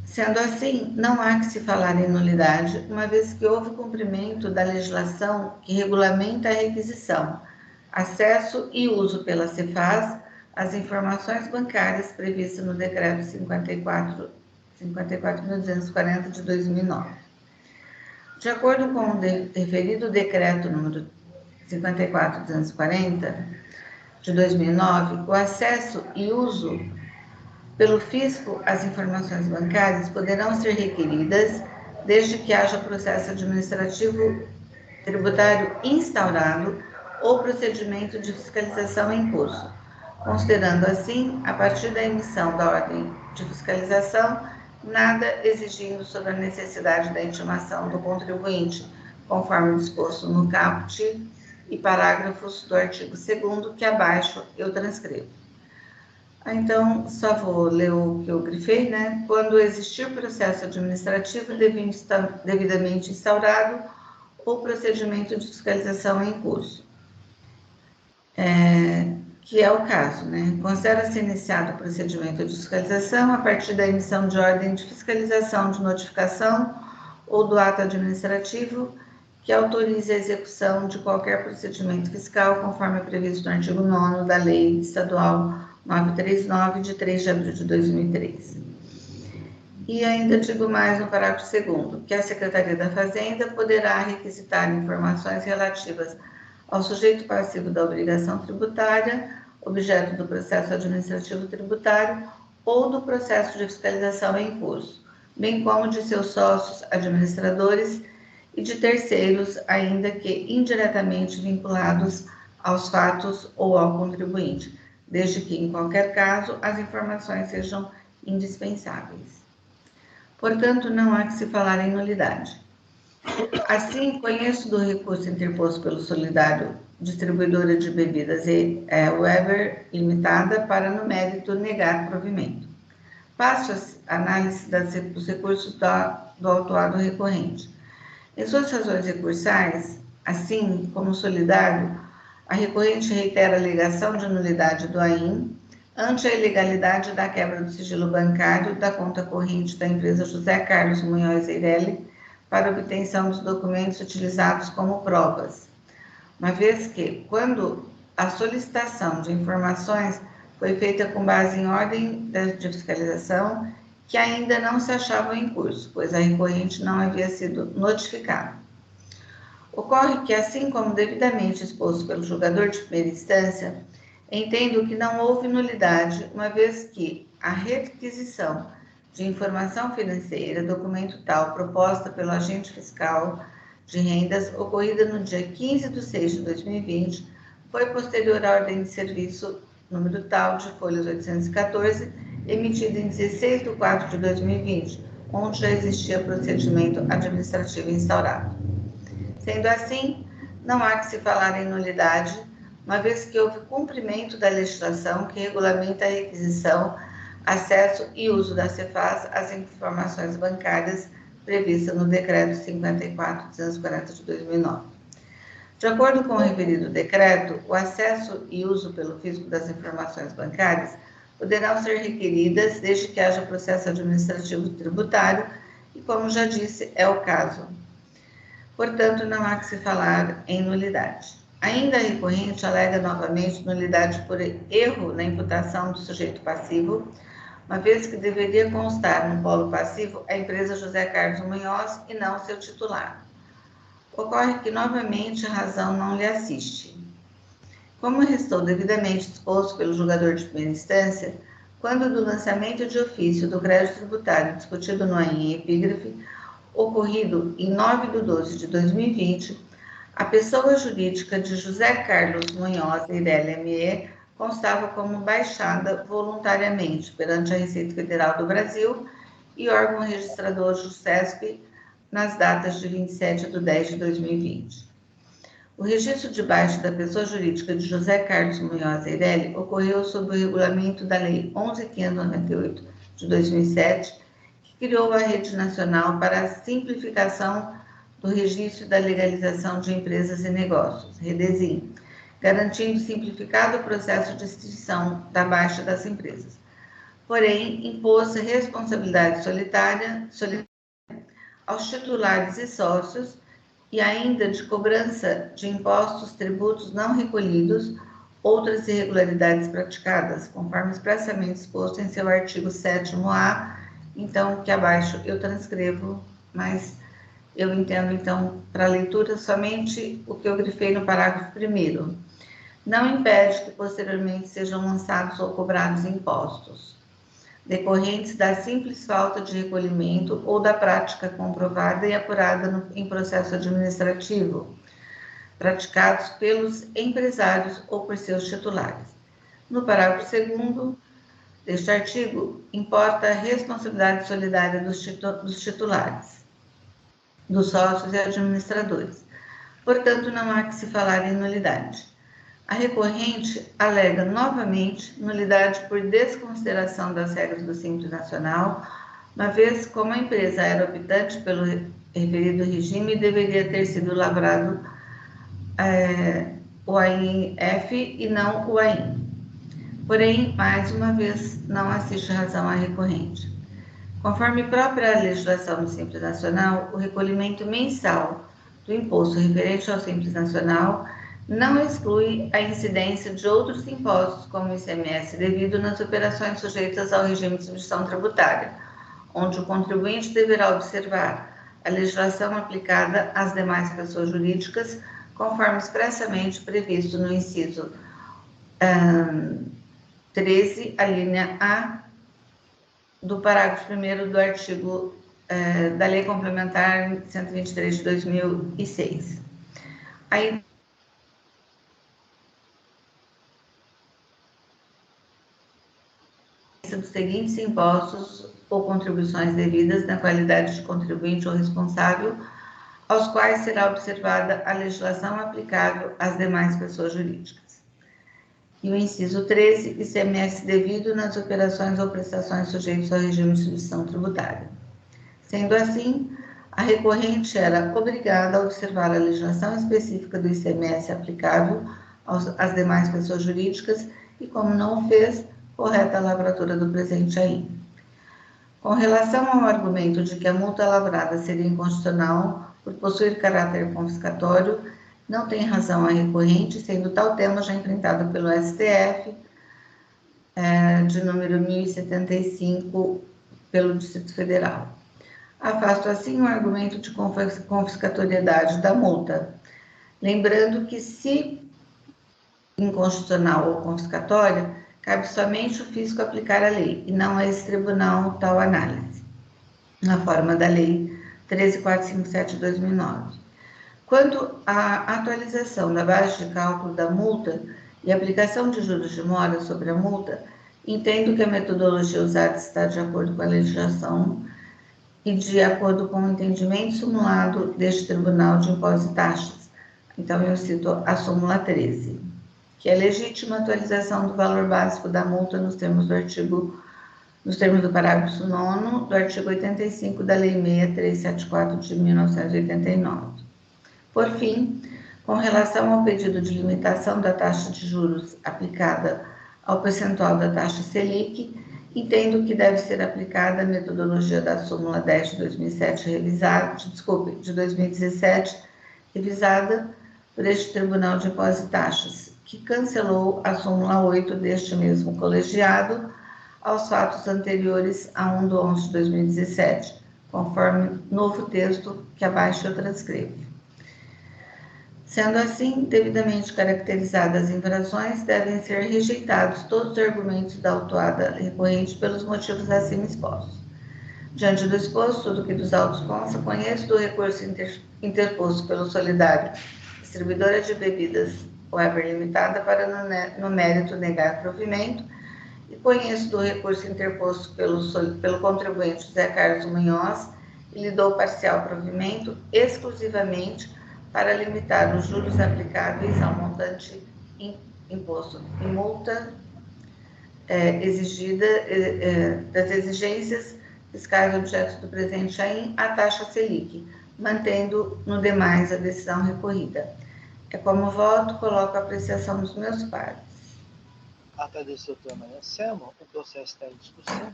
Sendo assim, não há que se falar em nulidade, uma vez que houve cumprimento da legislação que regulamenta a requisição, acesso e uso pela Cefaz às informações bancárias previstas no Decreto 54.240 de 2009. De acordo com o referido Decreto número 54.240 de 2009, o acesso e uso pelo fisco às informações bancárias poderão ser requeridas desde que haja processo administrativo tributário instaurado ou procedimento de fiscalização em curso, considerando assim, a partir da emissão da ordem de fiscalização, nada exigindo sobre a necessidade da intimação do contribuinte, conforme disposto no caput e parágrafos do artigo 2º, que abaixo eu transcrevo. Então, só vou ler o que eu grifei, né? Quando existir processo administrativo devidamente instaurado ou procedimento de fiscalização em curso. Que é o caso, né? Considera-se iniciado o procedimento de fiscalização a partir da emissão de ordem de fiscalização de notificação ou do ato administrativo que autorize a execução de qualquer procedimento fiscal, conforme previsto no artigo 9º da Lei Estadual 939, de 3 de abril de 2003. E ainda digo mais no parágrafo 2º, que a Secretaria da Fazenda poderá requisitar informações relativas ao sujeito passivo da obrigação tributária, objeto do processo administrativo tributário ou do processo de fiscalização em curso, bem como de seus sócios administradores e de terceiros, ainda que indiretamente vinculados aos fatos ou ao contribuinte, desde que, em qualquer caso, as informações sejam indispensáveis. Portanto, não há que se falar em nulidade. Assim, conheço do recurso interposto pelo solidário Distribuidora de Bebidas Weber Limitada, para, no mérito, negar provimento. Passo a análise dos recursos do autuado recorrente. Em suas razões recursais, assim como solidário, a recorrente reitera a alegação de nulidade do AIM ante a ilegalidade da quebra do sigilo bancário da conta corrente da empresa José Carlos Munhoz Eireli para obtenção dos documentos utilizados como provas, uma vez que, quando a solicitação de informações foi feita com base em ordem de fiscalização, que ainda não se achavam em curso, pois a recorrente não havia sido notificada. Ocorre que, assim como devidamente exposto pelo julgador de primeira instância, entendo que não houve nulidade, uma vez que a requisição de informação financeira, documento tal, proposta pelo agente fiscal de rendas, ocorrida no dia 15 de 6 de 2020, foi posterior à ordem de serviço número tal de folhas 814, emitida em 16 de 4 de 2020, onde já existia procedimento administrativo instaurado. Sendo assim, não há que se falar em nulidade, uma vez que houve cumprimento da legislação que regulamenta a requisição, acesso e uso da Cefaz às informações bancárias prevista no Decreto 54.240 de 2009. De acordo com o referido decreto, o acesso e uso pelo fisco das informações bancárias poderão ser requeridas desde que haja processo administrativo tributário e, como já disse, é o caso. Portanto, não há que se falar em nulidade. Ainda a recorrente alega novamente nulidade por erro na imputação do sujeito passivo, uma vez que deveria constar no polo passivo a empresa José Carlos Munhoz e não seu titular. Ocorre que, novamente, a razão não lhe assiste. Como restou devidamente disposto pelo julgador de primeira instância, quando do lançamento de ofício do crédito tributário discutido no AIM Epígrafe, ocorrido em 9 de 12 de 2020, a pessoa jurídica de José Carlos Munhoz Eireli ME constava como baixada voluntariamente perante a Receita Federal do Brasil e órgão registrador JUSESP nas datas de 27 de 10 de 2020. O registro de baixa da pessoa jurídica de José Carlos Munhoz Eireli ocorreu sob o regulamento da Lei 11.598 de 2007, que criou a Rede Nacional para a Simplificação do Registro e da Legalização de Empresas e Negócios, REDESIM, garantindo simplificado o processo de extinção da baixa das empresas. Porém, impôs responsabilidade solitária aos titulares e sócios e ainda de cobrança de impostos, tributos não recolhidos, outras irregularidades praticadas, conforme expressamente exposto em seu artigo 7º-A, então, que abaixo eu transcrevo, mas eu entendo, então, para leitura somente o que eu grifei no parágrafo 1º. Não impede que posteriormente sejam lançados ou cobrados impostos, decorrentes da simples falta de recolhimento ou da prática comprovada e apurada em processo administrativo, praticados pelos empresários ou por seus titulares. No parágrafo 2º deste artigo, importa a responsabilidade solidária dos titulares, dos sócios e administradores. Portanto, não há que se falar em nulidade. A recorrente alega novamente nulidade por desconsideração das regras do Simples Nacional, uma vez como a empresa era optante pelo referido regime, deveria ter sido lavrado o AIM-F e não o AIM. Porém, mais uma vez, não assiste razão à recorrente. Conforme própria legislação do Simples Nacional, o recolhimento mensal do imposto referente ao Simples Nacional não exclui a incidência de outros impostos, como o ICMS devido nas operações sujeitas ao regime de substituição tributária, onde o contribuinte deverá observar a legislação aplicada às demais pessoas jurídicas, conforme expressamente previsto no inciso 13, a linha A, do parágrafo 1º do artigo da Lei Complementar 123 de 2006. Aí, dos seguintes impostos ou contribuições devidas na qualidade de contribuinte ou responsável aos quais será observada a legislação aplicável às demais pessoas jurídicas. E o inciso 13, ICMS devido nas operações ou prestações sujeitas ao regime de substituição tributária. Sendo assim, a recorrente era obrigada a observar a legislação específica do ICMS aplicável às demais pessoas jurídicas e, como não o fez, correta a lavratura do presente aí. Com relação ao argumento de que a multa lavrada seria inconstitucional por possuir caráter confiscatório, não tem razão a recorrente, sendo tal tema já enfrentado pelo STF, de número 1075, pelo Distrito Federal. Afasto assim o argumento de confiscatoriedade da multa, lembrando que, se inconstitucional ou confiscatória, cabe somente o fisco aplicar a lei, e não a esse tribunal tal análise, na forma da Lei 13.457/2009. Quanto à atualização da base de cálculo da multa e aplicação de juros de mora sobre a multa, entendo que a metodologia usada está de acordo com a legislação e de acordo com o entendimento simulado deste Tribunal de Impostos e Taxas. Então, eu cito a súmula 13, que é legítima atualização do valor básico da multa nos termos do parágrafo 9º do artigo 85 da Lei 6374 de 1989. Por fim, com relação ao pedido de limitação da taxa de juros aplicada ao percentual da taxa Selic, entendo que deve ser aplicada a metodologia da súmula 10 de 2017, revisada por este Tribunal de Impostos e Taxas, que cancelou a súmula 8 deste mesmo colegiado aos fatos anteriores a 1 de 11 de 2017, conforme novo texto que abaixo eu transcrevo. Sendo assim, devidamente caracterizadas as infrações, devem ser rejeitados todos os argumentos da autuada recorrente pelos motivos acima expostos. Diante do exposto, tudo que dos autos consta, conheço do recurso interposto pelo solidário distribuidora de bebidas Weber Limitada para, no mérito, negar provimento, e conheço do recurso interposto pelo contribuinte José Carlos Munhoz e lhe dou parcial provimento exclusivamente para limitar os juros aplicáveis ao montante imposto e multa exigida das exigências fiscais objeto do presente AIM à taxa Selic, mantendo no demais a decisão recorrida. É como voto, coloco a apreciação dos meus pares. Agradeço, doutora Maria Selma. O processo está em discussão.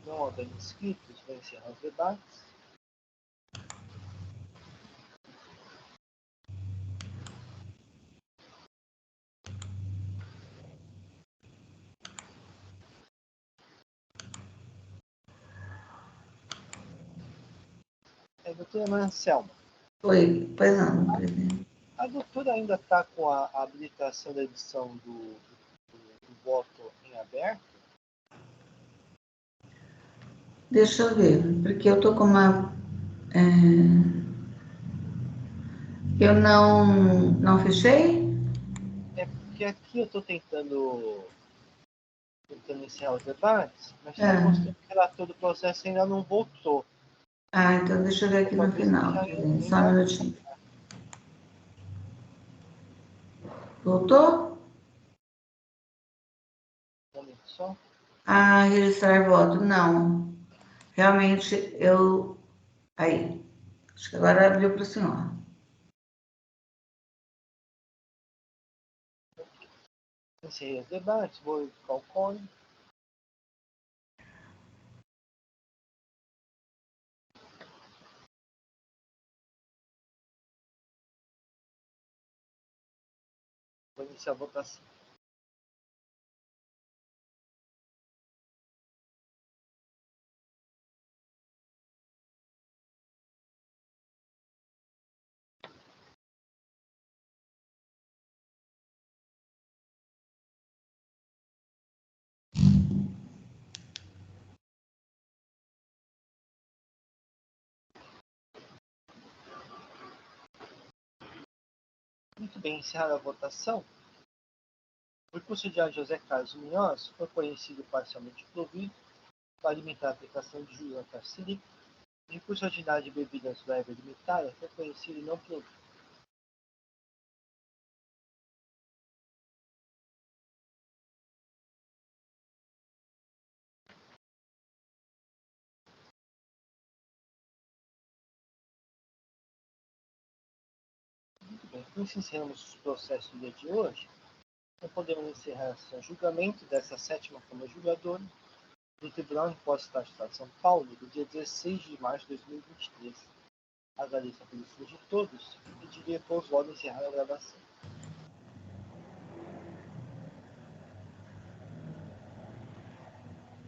Não havendo inscritos, vou encerrar os debates. Doutora Maria Selma. Oi, pois não, presidente. A doutora ainda está com a habilitação da edição do voto em aberto? Deixa eu ver, porque eu estou com uma... Eu não fechei? É porque aqui eu estou tentando encerrar os debates, mas está mostrando que o relator do processo ainda não votou. Ah, então deixa eu ver aqui no final, só um minutinho. Voltou? Só? Ah, registrar voto, não. Realmente, Aí, acho que agora abriu para o senhor. Encerrei os debates, vou verificar o código. Vou iniciar a votação. Muito bem, encerrada a votação. O recurso de José Carlos Munhoz foi conhecido parcialmente provido para limitar a aplicação de juros na taxa Selic, Recurso ordinário de bebidas leves limitadas foi conhecido e não provido. Muito bem, com isso encerramos os processos do dia de hoje. Então podemos encerrar o julgamento dessa 7ª Câmara Julgadora do Tribunal de Impostos do Estado de São Paulo, do dia 16 de março de 2023. Agradeço a presença de todos e pediria para os votos encerrar a gravação.